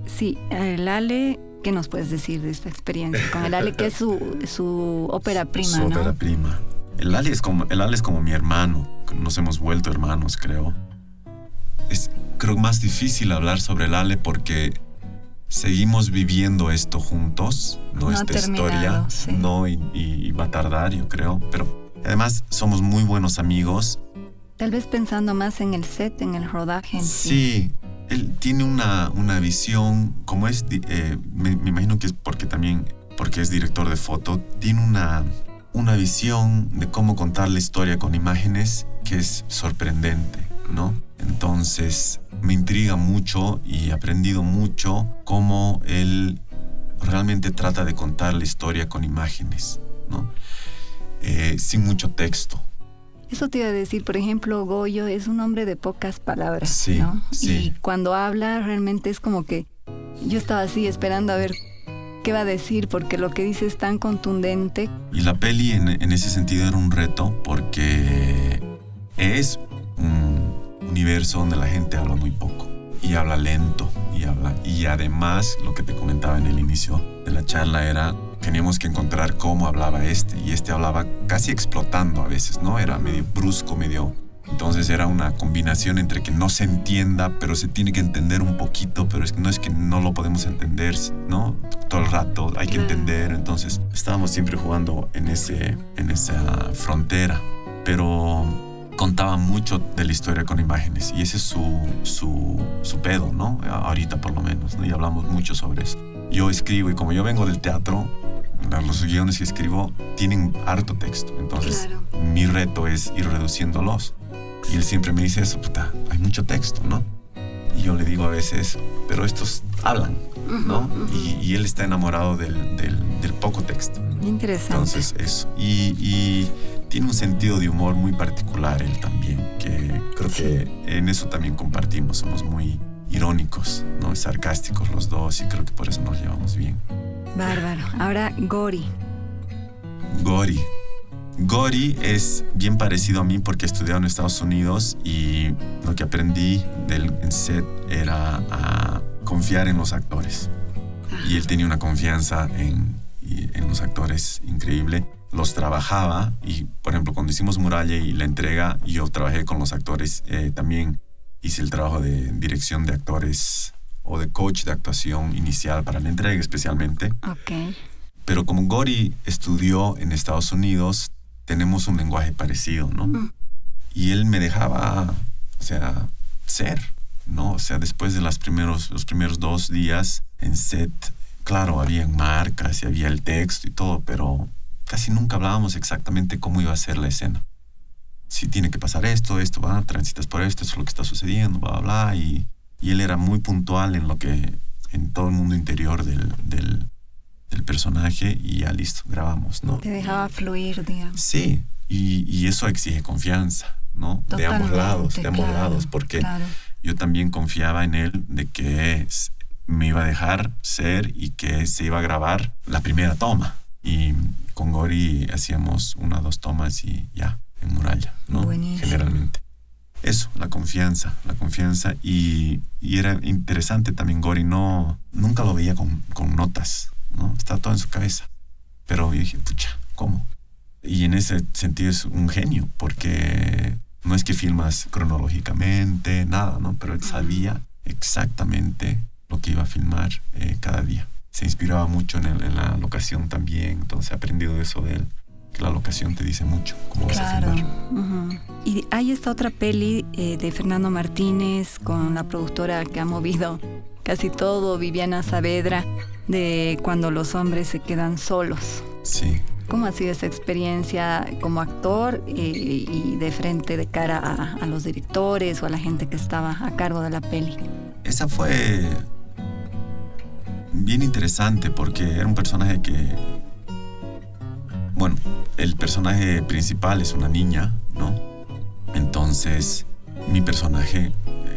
Sí, el Ale... ¿Qué nos puedes decir de esta experiencia con el Ale, que es su ópera prima, su ¿no? ópera prima. El Ale es como mi hermano. Nos hemos vuelto hermanos, creo. Es, creo, más difícil hablar sobre el Ale porque seguimos viviendo esto juntos, ¿no? Esta historia, sí. ¿no? Y va a tardar, yo creo. Pero además somos muy buenos amigos. Tal vez pensando más en el set, en el rodaje en sí. Sí. Él tiene una visión, como es, me imagino que es porque es director de foto, tiene una visión de cómo contar la historia con imágenes que es sorprendente, ¿no? Entonces me intriga mucho y he aprendido mucho cómo él realmente trata de contar la historia con imágenes, ¿no? Sin mucho texto. Eso te iba a decir, por ejemplo, Goyo es un hombre de pocas palabras, sí, ¿no? Sí. Y cuando habla realmente es como que yo estaba así esperando a ver qué va a decir, porque lo que dice es tan contundente. Y la peli en ese sentido era un reto porque es un universo donde la gente habla muy poco y habla lento y además lo que te comentaba en el inicio de la charla era teníamos que encontrar cómo hablaba y este hablaba casi explotando a veces, ¿no? Era medio brusco, entonces era una combinación entre que no se entienda, pero se tiene que entender un poquito, pero no es que no lo podemos entender, ¿no? Todo el rato hay que entender, entonces estábamos siempre jugando en esa frontera, pero contaba mucho de la historia con imágenes y ese es su pedo, ¿no? Ahorita por lo menos, ¿no? Y hablamos mucho sobre eso. Yo escribo y como yo vengo del teatro, los guiones que escribo tienen harto texto, entonces mi reto es ir reduciéndolos. Y él siempre me dice eso, puta, hay mucho texto, ¿no? Y yo le digo a veces, pero estos hablan, ¿no? Y él está enamorado del poco texto. Interesante. Entonces eso. Y tiene un sentido de humor muy particular él también, que creo que en eso también compartimos, somos muy irónicos, ¿no? Sarcásticos los dos y creo que por eso nos llevamos bien. Bárbaro. Ahora Gori. Gory. Gory es bien parecido a mí porque he estudiado en Estados Unidos y lo que aprendí de él en set era a confiar en los actores. Y él tenía una confianza en los actores increíble. Los trabajaba y, por ejemplo, cuando hicimos Muralla y la entrega, yo trabajé con los actores. También hice el trabajo de dirección de actores o de coach de actuación inicial para la entrega especialmente. Ok. Pero como Gory estudió en Estados Unidos, tenemos un lenguaje parecido, ¿no? Y él me dejaba, ser, ¿no? O sea, después de los primeros 2 días en set, claro, había marcas y había el texto y todo, pero casi nunca hablábamos exactamente cómo iba a ser la escena. Si tiene que pasar esto, transitas por esto es lo que está sucediendo, bla, bla, bla. Y él era muy puntual en todo el mundo interior del personaje y ya listo, grabamos, ¿no? Te dejaba fluir, digamos. Sí, y eso exige confianza, ¿no? Totalmente, de ambos lados, porque yo también confiaba en él de que me iba a dejar ser y que se iba a grabar la primera toma. Y con Gory hacíamos 1 o 2 tomas y ya, en Muralla, ¿no? Buenísimo. Generalmente. Eso, la confianza. Y era interesante también Gory, nunca lo veía con notas, ¿no? Está todo en su cabeza. Pero yo dije, pucha, ¿cómo? Y en ese sentido es un genio, porque no es que filmas cronológicamente, nada, ¿no? Pero él sabía exactamente lo que iba a filmar cada día. Se inspiraba mucho en la locación también, entonces he aprendido eso de él, que la locación te dice mucho cómo vas a filmar. Uh-huh. Y hay esta otra peli de Fernando Martínez con la productora que ha movido casi todo, Viviana Saavedra, de Cuando los hombres se quedan solos. Sí. ¿Cómo ha sido esa experiencia como actor y de frente, de cara a los directores o a la gente que estaba a cargo de la peli? Esa fue bien interesante porque era un personaje que... Bueno, el personaje principal es una niña, ¿no? Entonces, mi personaje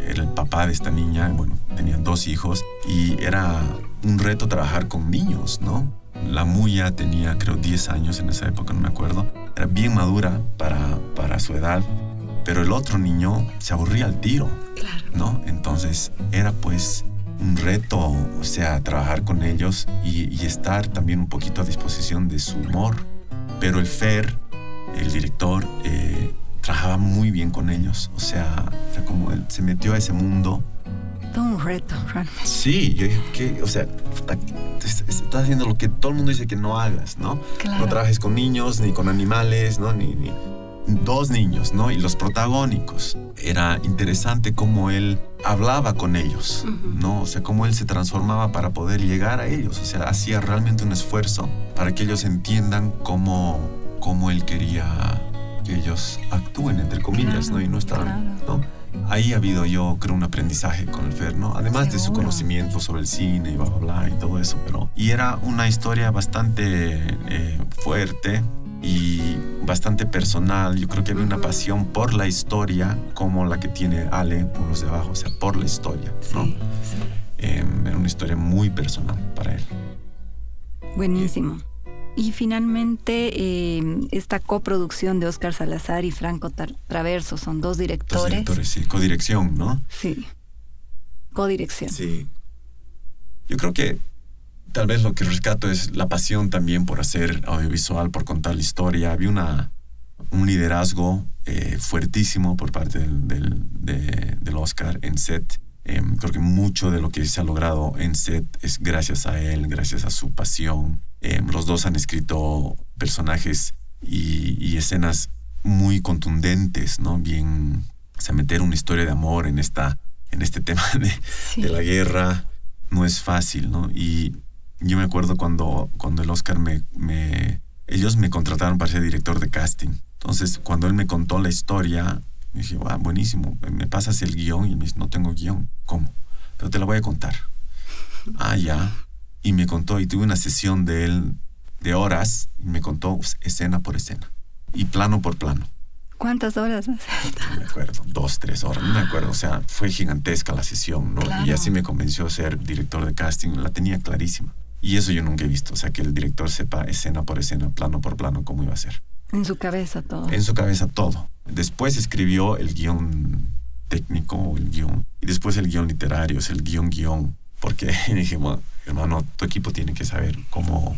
era el papá de esta niña. Bueno, tenían 2 hijos y era un reto trabajar con niños, ¿no? La Muya tenía, creo, 10 años en esa época, no me acuerdo. Era bien madura para su edad, pero el otro niño se aburría al tiro, ¿no? Entonces, era pues un reto, o sea, trabajar con ellos y estar también un poquito a disposición de su humor. Pero el Fer, el director, trabajaba muy bien con ellos. O sea, como él se metió a ese mundo. Todo un reto, realmente. Sí, yo dije, estás haciendo lo que todo el mundo dice que no hagas, ¿no? Claro. No trabajes con niños, ni con animales, ¿no? Ni 2 niños, ¿no? Y los protagónicos. Era interesante cómo él hablaba con ellos, ¿no? O sea, cómo él se transformaba para poder llegar a ellos. O sea, hacía realmente un esfuerzo para que ellos entiendan cómo él quería que ellos actúen, entre comillas, ¿no? Y no estaban, ¿no? Ahí ha habido, yo creo, un aprendizaje con el Fer, ¿no? Además de su conocimiento sobre el cine y bla, bla, bla, y todo eso, pero... Y era una historia bastante fuerte y bastante personal. Yo creo que había una pasión por la historia como la que tiene Ale con Los de Abajo, o sea, por la historia, ¿no? Sí. Era una historia muy personal para él. Buenísimo. Y finalmente, esta coproducción de Óscar Salazar y Franco Traverso, son 2 directores. 2 directores, sí. Codirección, ¿no? Sí. Codirección. Sí. Yo creo que tal vez lo que rescato es la pasión también por hacer audiovisual, por contar la historia. Había un liderazgo fuertísimo por parte del Óscar en set. Creo que mucho de lo que se ha logrado en set es gracias a él, gracias a su pasión. Los 2 han escrito personajes y escenas muy contundentes, ¿no? Bien, o sea, meter una historia de amor en este tema de la guerra no es fácil, ¿no? Y yo me acuerdo cuando el Óscar ellos me contrataron para ser director de casting. Entonces, cuando él me contó la historia, me dije, buenísimo, me pasas el guión, y me dice, no tengo guión. ¿Cómo? Pero te la voy a contar. Ya. Y me contó, y tuve una sesión de él de horas, y me contó escena por escena y plano por plano. ¿Cuántas horas hace? No me acuerdo, 2, 3 horas, no me acuerdo. O sea, fue gigantesca la sesión, ¿no? Claro. Y así me convenció a ser director de casting, la tenía clarísima. Y eso yo nunca he visto, o sea, que el director sepa escena por escena, plano por plano, cómo iba a ser. En su cabeza todo. En su cabeza todo. Después escribió el guión técnico, el guión, y después el guión literario, es el guión, porque dije, bueno, hermano, tu equipo tiene que saber cómo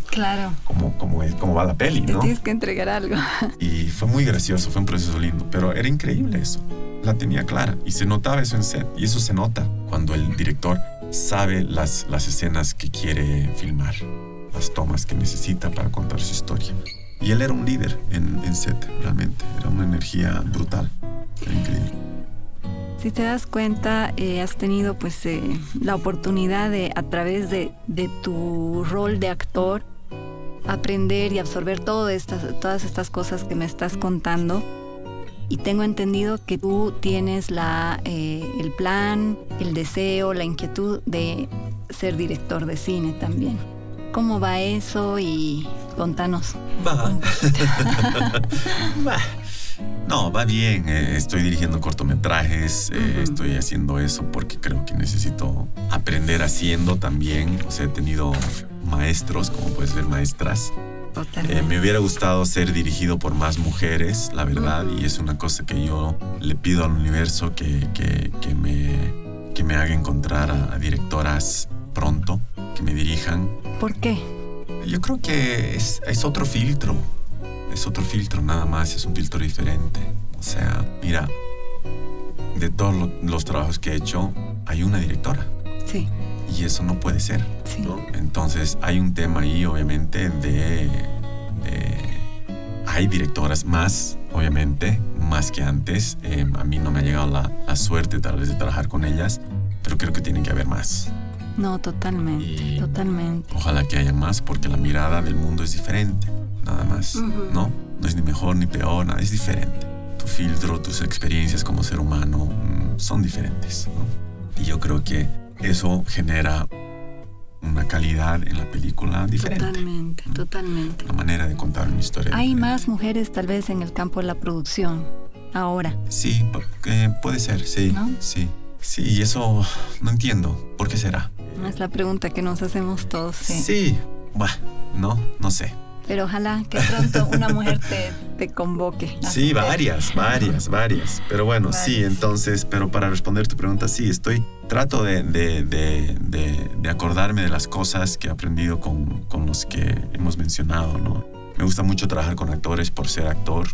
va la peli, Te ¿no? tienes que entregar algo. Y fue muy gracioso, fue un proceso lindo, pero era increíble eso. La tenía clara y se notaba eso en set. Y eso se nota cuando el director sabe las escenas que quiere filmar, las tomas que necesita para contar su historia. Y él era un líder en set, realmente. Era una energía brutal. Era increíble. Si te das cuenta, has tenido pues la oportunidad de, a través de tu rol de actor, aprender y absorber todas estas cosas que me estás contando. Y tengo entendido que tú tienes el plan, el deseo, la inquietud de ser director de cine también. ¿Cómo va eso? Y contanos. Va. No, va bien. Estoy dirigiendo cortometrajes. Estoy haciendo eso porque creo que necesito aprender haciendo también. O sea, he tenido maestros, como puedes ver, maestras. Me hubiera gustado ser dirigido por más mujeres, la verdad, y es una cosa que yo le pido al universo que me haga encontrar a directoras pronto, que me dirijan. ¿Por qué? Yo creo que es otro filtro. Es otro filtro nada más, es un filtro diferente. O sea, mira, de todos los trabajos que he hecho, hay una directora. Sí. Y eso no puede ser, sí. ¿no? Entonces hay un tema ahí, obviamente, hay directoras más, obviamente, más que antes. A mí no me ha llegado la suerte tal vez de trabajar con ellas, pero creo que tiene que haber más. No, totalmente, totalmente. Ojalá que haya más, porque la mirada del mundo es diferente, nada más, ¿no? No es ni mejor ni peor, nada, es diferente. Tu filtro, tus experiencias como ser humano son diferentes, ¿no? Y yo creo que eso genera una calidad en la película diferente. Totalmente, ¿no? Totalmente. La manera de contar una historia. Hay diferente. más mujeres tal vez en el campo de la producción ahora. Sí, puede ser, sí, ¿no? sí. Sí, y eso no entiendo. ¿Por qué será? Es la pregunta que nos hacemos todos. Sí. Bueno, no sé. Pero ojalá que pronto una mujer te convoque. Sí, varias. Pero bueno, sí, entonces, pero para responder tu pregunta, sí, trato de acordarme de las cosas que he aprendido con los que hemos mencionado, ¿no? Me gusta mucho trabajar con actores por ser actor.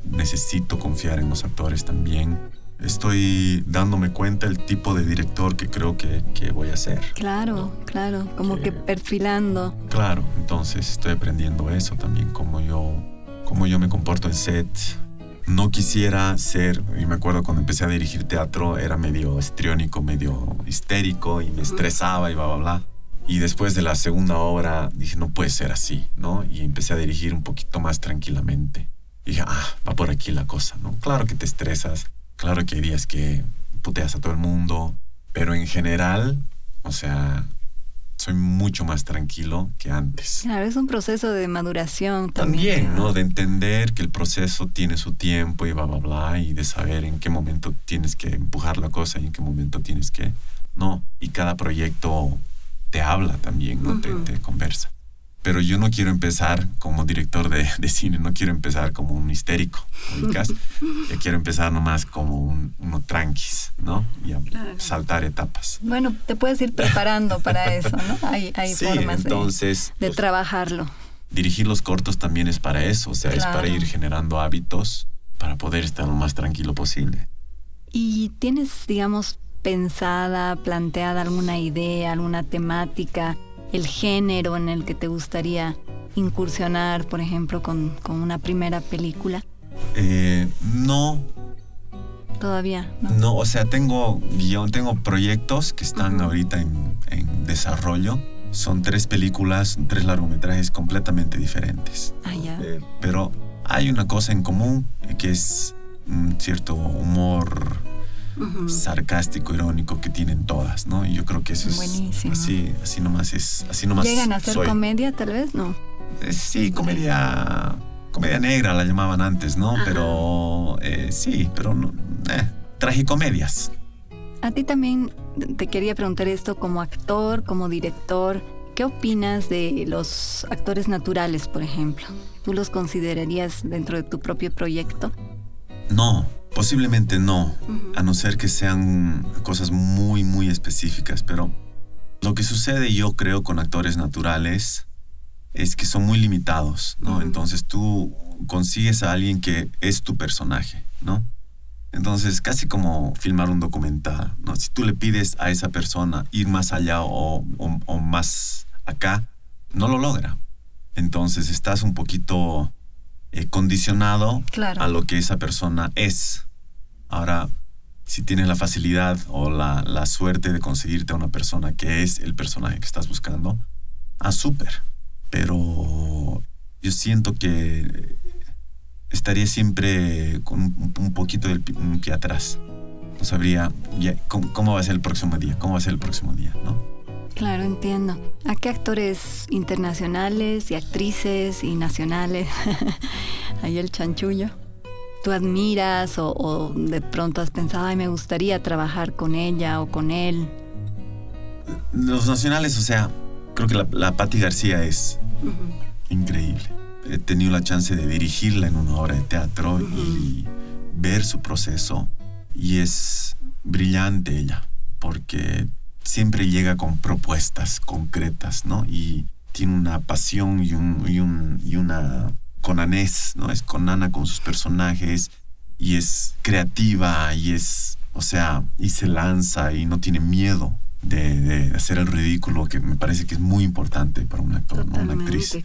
Necesito confiar en los actores también. Estoy dándome cuenta del tipo de director que creo que voy a ser. Claro, como que perfilando. Claro, entonces estoy aprendiendo eso también, cómo yo me comporto en set. No quisiera ser, y me acuerdo cuando empecé a dirigir teatro, era medio histriónico, medio histérico y me estresaba y bla. Y después de la segunda obra dije, no puede ser así, ¿no? Y empecé a dirigir un poquito más tranquilamente. Y dije, va por aquí la cosa, ¿no? Claro que te estresas. Claro que hay días que puteas a todo el mundo, pero en general, o sea, soy mucho más tranquilo que antes. Claro, es un proceso de maduración también. También, ¿no? De entender que el proceso tiene su tiempo y bla, y de saber en qué momento tienes que empujar la cosa y en qué momento tienes que, ¿no? Y cada proyecto te habla también, ¿no? Te conversa. Pero yo no quiero empezar como director de cine, no quiero empezar como un histérico, ¿ubicas? Yo quiero empezar nomás como uno tranquis, ¿no? Y saltar etapas. Bueno, te puedes ir preparando para eso, ¿no? Hay sí, formas entonces, de trabajarlo. Dirigir los cortos también es para eso, o sea, es para ir generando hábitos para poder estar lo más tranquilo posible. ¿Y tienes, digamos, planteada alguna idea, alguna temática, el género en el que te gustaría incursionar, por ejemplo, con una primera película? No. ¿Todavía? No, o sea, tengo proyectos que están ahorita en desarrollo. Son 3 películas, 3 largometrajes completamente diferentes. Ya. Pero hay una cosa en común, que es un cierto humor sarcástico, irónico que tienen todas, ¿no? Y yo creo que eso es buenísimo. Así nomás. ¿Llegan a ser comedia, tal vez? No. Sí, comedia negra la llamaban antes, ¿no? Ajá. Pero sí, pero no, tragicomedias. A ti también te quería preguntar esto como actor, como director. ¿Qué opinas de los actores naturales, por ejemplo? ¿Tú los considerarías dentro de tu propio proyecto? No, posiblemente no, a no ser que sean cosas muy, muy específicas, pero lo que sucede, yo creo, con actores naturales es que son muy limitados, ¿no? Entonces tú consigues a alguien que es tu personaje, ¿no? Entonces, casi como filmar un documental, ¿no? Si tú le pides a esa persona ir más allá o más acá, no lo logra. Entonces, estás un poquito condicionado a lo que esa persona es. Ahora, si tienes la facilidad o la suerte de conseguirte a una persona que es el personaje que estás buscando, súper. Pero yo siento que estaría siempre con un poquito del pie atrás. No sabría cómo va a ser el próximo día, ¿no? Claro, entiendo. ¿A qué actores internacionales y actrices y nacionales, ahí el chanchullo, tú admiras o de pronto has pensado, ay, me gustaría trabajar con ella o con él? Los nacionales, o sea, creo que la Patti García es increíble. He tenido la chance de dirigirla en una obra de teatro y ver su proceso, y es brillante ella, porque siempre llega con propuestas concretas, ¿no? Y tiene una pasión y una conanés, ¿no? Es conana con sus personajes y es creativa y y se lanza y no tiene miedo de hacer el ridículo, que me parece que es muy importante para un actor, ¿no? Una actriz.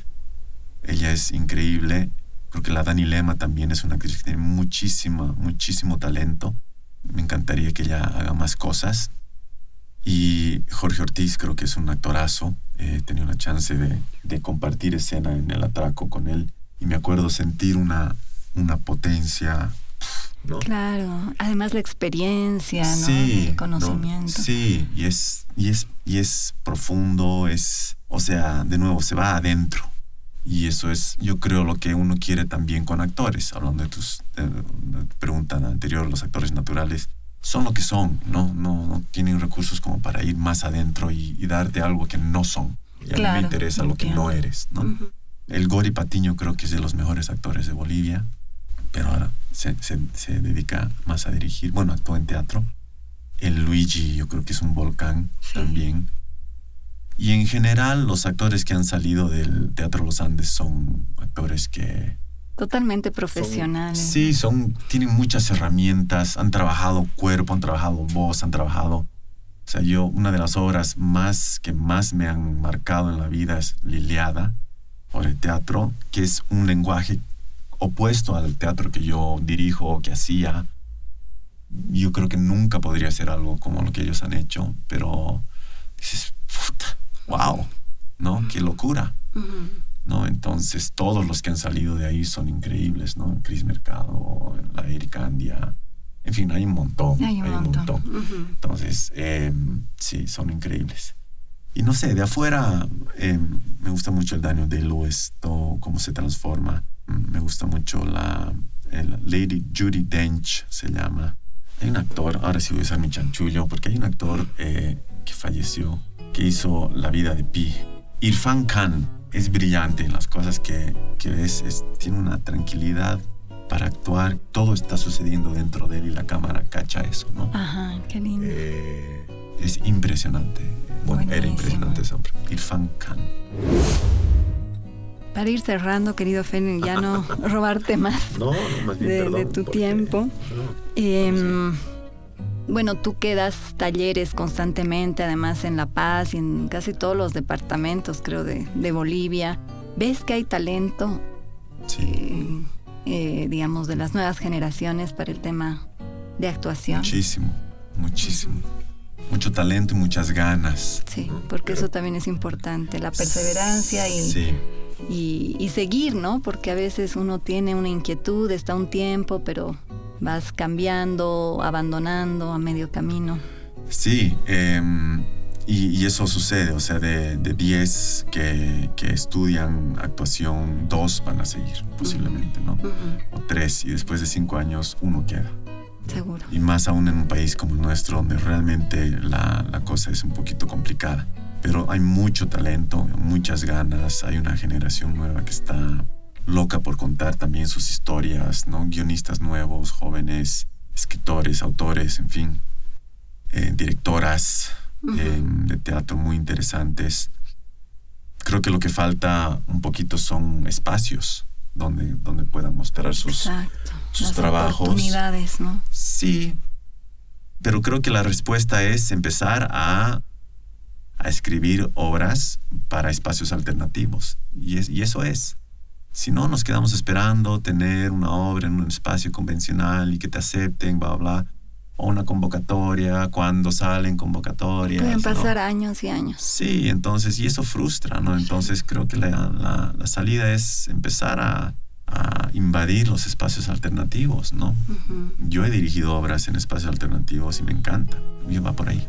Ella es increíble. Creo que la Dani Lema también es una actriz que tiene muchísimo talento. Me encantaría que ella haga más cosas. Y Jorge Ortiz creo que es un actorazo. He tenido la chance de compartir escena en El Atraco con él y me acuerdo sentir una potencia, ¿no? Claro, además la experiencia, ¿no? Sí, el conocimiento. ¿no? Sí, y es profundo, de nuevo, se va adentro. Y eso es, yo creo, lo que uno quiere también con actores. Hablando de tu pregunta anterior, los actores naturales son lo que son, no tienen recursos como para ir más adentro y darte algo que no son. Y a mí me interesa lo que no eres, ¿no? El Gori Patiño creo que es de los mejores actores de Bolivia, pero ahora se dedica más a dirigir. Bueno, actúa en teatro. El Luigi yo creo que es un volcán también. Y en general los actores que han salido del Teatro Los Andes son actores que... Totalmente profesionales. Tienen muchas herramientas, han trabajado cuerpo, han trabajado voz, han trabajado... O sea, una de las obras que más me han marcado en la vida es Liliada, por el teatro, que es un lenguaje opuesto al teatro que yo dirijo o que hacía. Yo creo que nunca podría hacer algo como lo que ellos han hecho, pero dices, puta, wow, ¿no? ¡Qué locura! ¿No? Entonces, todos los que han salido de ahí son increíbles, ¿no? Cris Mercado, la Erika Andia, en fin, hay un montón. Hay un montón. Entonces, sí, son increíbles. Y no sé, de afuera me gusta mucho el Daniel Day-Lewis, todo cómo se transforma. Me gusta mucho la Lady Judi Dench, se llama. Hay un actor, ahora sí voy a usar mi chanchullo, porque hay un actor que falleció, que hizo La vida de Pi. Irfan Khan es brillante en las cosas que ves, tiene una tranquilidad para actuar. Todo está sucediendo dentro de él y la cámara cacha eso, ¿no? Ajá, qué lindo. Es impresionante. Bueno, buenísimo. Era impresionante ese hombre. Irfan Khan. Para ir cerrando, querido Fene, ya no robarte más, más bien, de tu tiempo. Bueno, tú que das talleres constantemente, además en La Paz y en casi todos los departamentos, creo, de Bolivia. ¿Ves que hay talento, digamos, de las nuevas generaciones para el tema de actuación? Muchísimo. Mucho talento y muchas ganas. Sí, porque eso también es importante, la perseverancia y seguir, ¿no? Porque a veces uno tiene una inquietud, está un tiempo, pero vas cambiando, abandonando a medio camino. Sí, y eso sucede, o sea, de 10 que estudian actuación, 2 van a seguir, posiblemente, ¿no? O 3, y después de 5 años, 1 queda. Seguro. Y más aún en un país como el nuestro, donde realmente la cosa es un poquito complicada. pero hay mucho talento, muchas ganas, hay una generación nueva que está loca por contar también sus historias, ¿no? Guionistas nuevos, jóvenes, escritores, autores, en fin, directoras de teatro muy interesantes. Creo que lo que falta un poquito son espacios donde puedan mostrar sus trabajos. Oportunidades, ¿no? Sí, pero creo que la respuesta es empezar a escribir obras para espacios alternativos. Y eso es. Si no, nos quedamos esperando tener una obra en un espacio convencional y que te acepten, bla, bla, o una convocatoria, cuando salen convocatorias. Pueden pasar, ¿no? Años y años. Sí, entonces, y eso frustra, ¿no? Entonces creo que la salida es empezar a invadir los espacios alternativos, ¿no? Yo he dirigido obras en espacios alternativos y me encanta. Y va por ahí.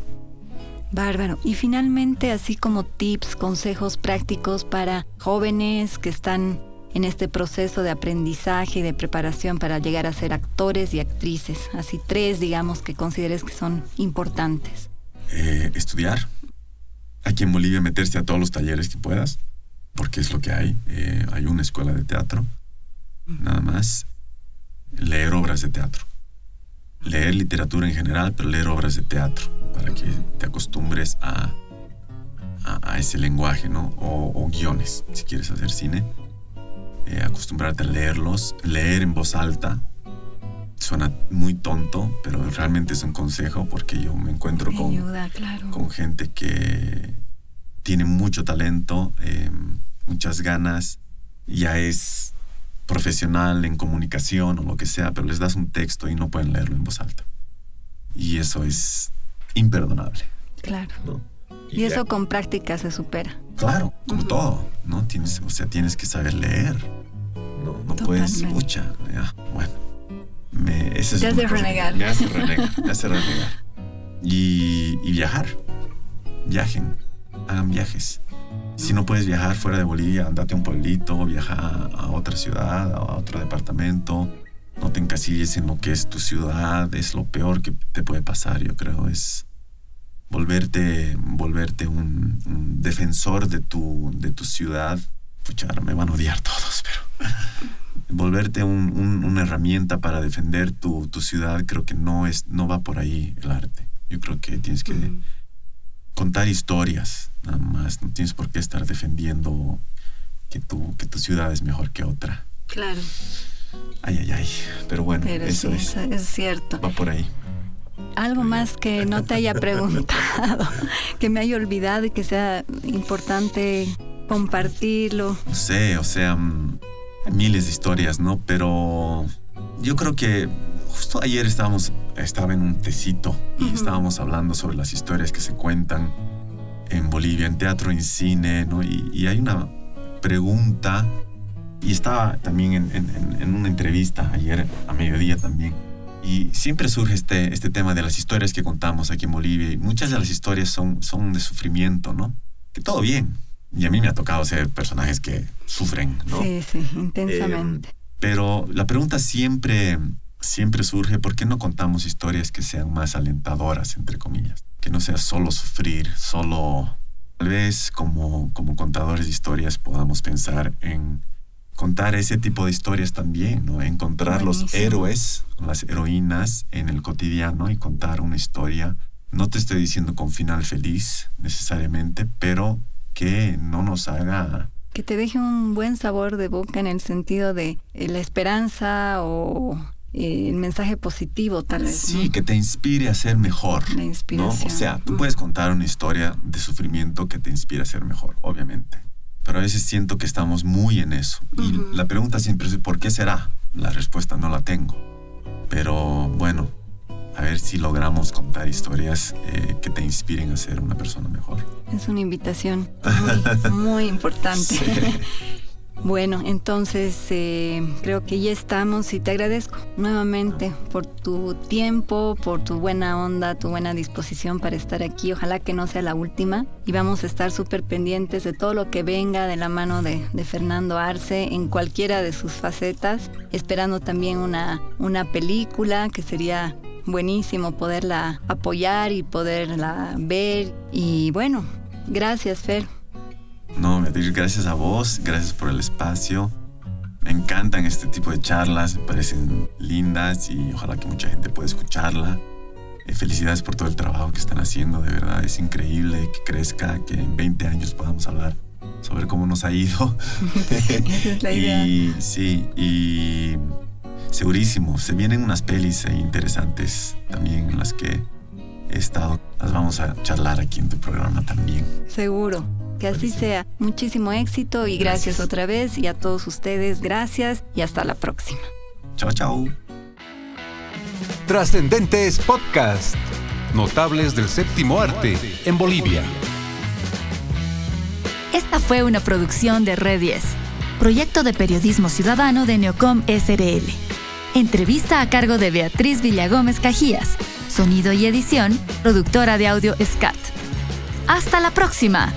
Bárbaro. Y finalmente, así como tips, consejos prácticos para jóvenes que están en este proceso de aprendizaje y de preparación para llegar a ser actores y actrices. Así 3, digamos, que consideres que son importantes. Estudiar. Aquí en Bolivia meterse a todos los talleres que puedas, porque es lo que hay. Hay una escuela de teatro, nada más. Leer obras de teatro. Leer literatura en general, pero leer obras de teatro, para que te acostumbres a ese lenguaje, ¿no? O guiones, si quieres hacer cine. Acostumbrarte a leerlos, leer en voz alta. Suena muy tonto, pero realmente es un consejo, porque yo me encuentro con gente que tiene mucho talento, muchas ganas, ya es profesional en comunicación o lo que sea, pero les das un texto y no pueden leerlo en voz alta. Y eso es imperdonable. Claro. ¿No? Y eso con práctica se supera. Claro, como todo, ¿no? Tienes que saber leer. No puedes, bueno. Me hace renegar. Y viajar. Viajen, hagan viajes. Si no puedes viajar fuera de Bolivia, andate a un pueblito, viaja a otra ciudad, a otro departamento. No te encasilles en lo que es tu ciudad. Es lo peor que te puede pasar, yo creo. Es volverte un defensor de tu ciudad. Pucha, ahora me van a odiar todos, pero volverte una herramienta para defender tu ciudad, creo que no va por ahí el arte. Yo creo que tienes que contar historias, nada más. No tienes por qué estar defendiendo que tu ciudad es mejor que otra. Claro. Ay. Pero bueno, eso sí, es cierto. Va por ahí. Algo más que no te haya preguntado, que me haya olvidado y que sea importante compartirlo. No sé, o sea, miles de historias, ¿no? Pero yo creo que justo ayer estaba en un tecito y estábamos hablando sobre las historias que se cuentan en Bolivia, en teatro, en cine, ¿no? Y hay una pregunta, y estaba también en una entrevista ayer a mediodía también, y siempre surge este tema de las historias que contamos aquí en Bolivia, y muchas de las historias son de sufrimiento, ¿no? Que todo bien. Y a mí me ha tocado ser personajes que sufren, ¿no? Sí, intensamente. Pero la pregunta siempre surge, ¿por qué no contamos historias que sean más alentadoras, entre comillas? Que no sea solo sufrir, tal vez como contadores de historias podamos pensar en contar ese tipo de historias también, ¿no? Encontrar los héroes, las heroínas en el cotidiano y contar una historia. No te estoy diciendo con final feliz necesariamente, pero que no nos haga... Que te deje un buen sabor de boca en el sentido de la esperanza o el mensaje positivo, tal vez. Sí, ¿no? Que te inspire a ser mejor. La inspiración. ¿No? O sea, tú puedes contar una historia de sufrimiento que te inspire a ser mejor, obviamente. Pero a veces siento que estamos muy en eso. Y la pregunta siempre es, ¿por qué será? La respuesta no la tengo. Pero bueno, a ver si logramos contar historias que te inspiren a ser una persona mejor. Es una invitación muy importante. Sí. Bueno, entonces creo que ya estamos y te agradezco nuevamente por tu tiempo, por tu buena onda, tu buena disposición para estar aquí. Ojalá que no sea la última y vamos a estar súper pendientes de todo lo que venga de la mano de Fernando Arce en cualquiera de sus facetas, esperando también una película que sería buenísimo poderla apoyar y poderla ver. Y bueno, Gracias, Fer. No, Beatriz, gracias a vos, gracias por el espacio. Me encantan este tipo de charlas, me parecen lindas y ojalá que mucha gente pueda escucharla. Felicidades por todo el trabajo que están haciendo, de verdad, es increíble que crezca, que en 20 años podamos hablar sobre cómo nos ha ido. Esa es la idea. Y segurísimo, se vienen unas pelis interesantes también en las que he estado. Las vamos a charlar aquí en tu programa también. Seguro. Que así sea. Muchísimo éxito y gracias otra vez. Y a todos ustedes, gracias y hasta la próxima. Chao, chao. Trascendentes Podcast. Notables del séptimo arte en Bolivia. Esta fue una producción de Red 10, proyecto de periodismo ciudadano de Neocom SRL. Entrevista a cargo de Beatriz Villagómez Cajías. Sonido y edición, productora de audio SCAT. ¡Hasta la próxima!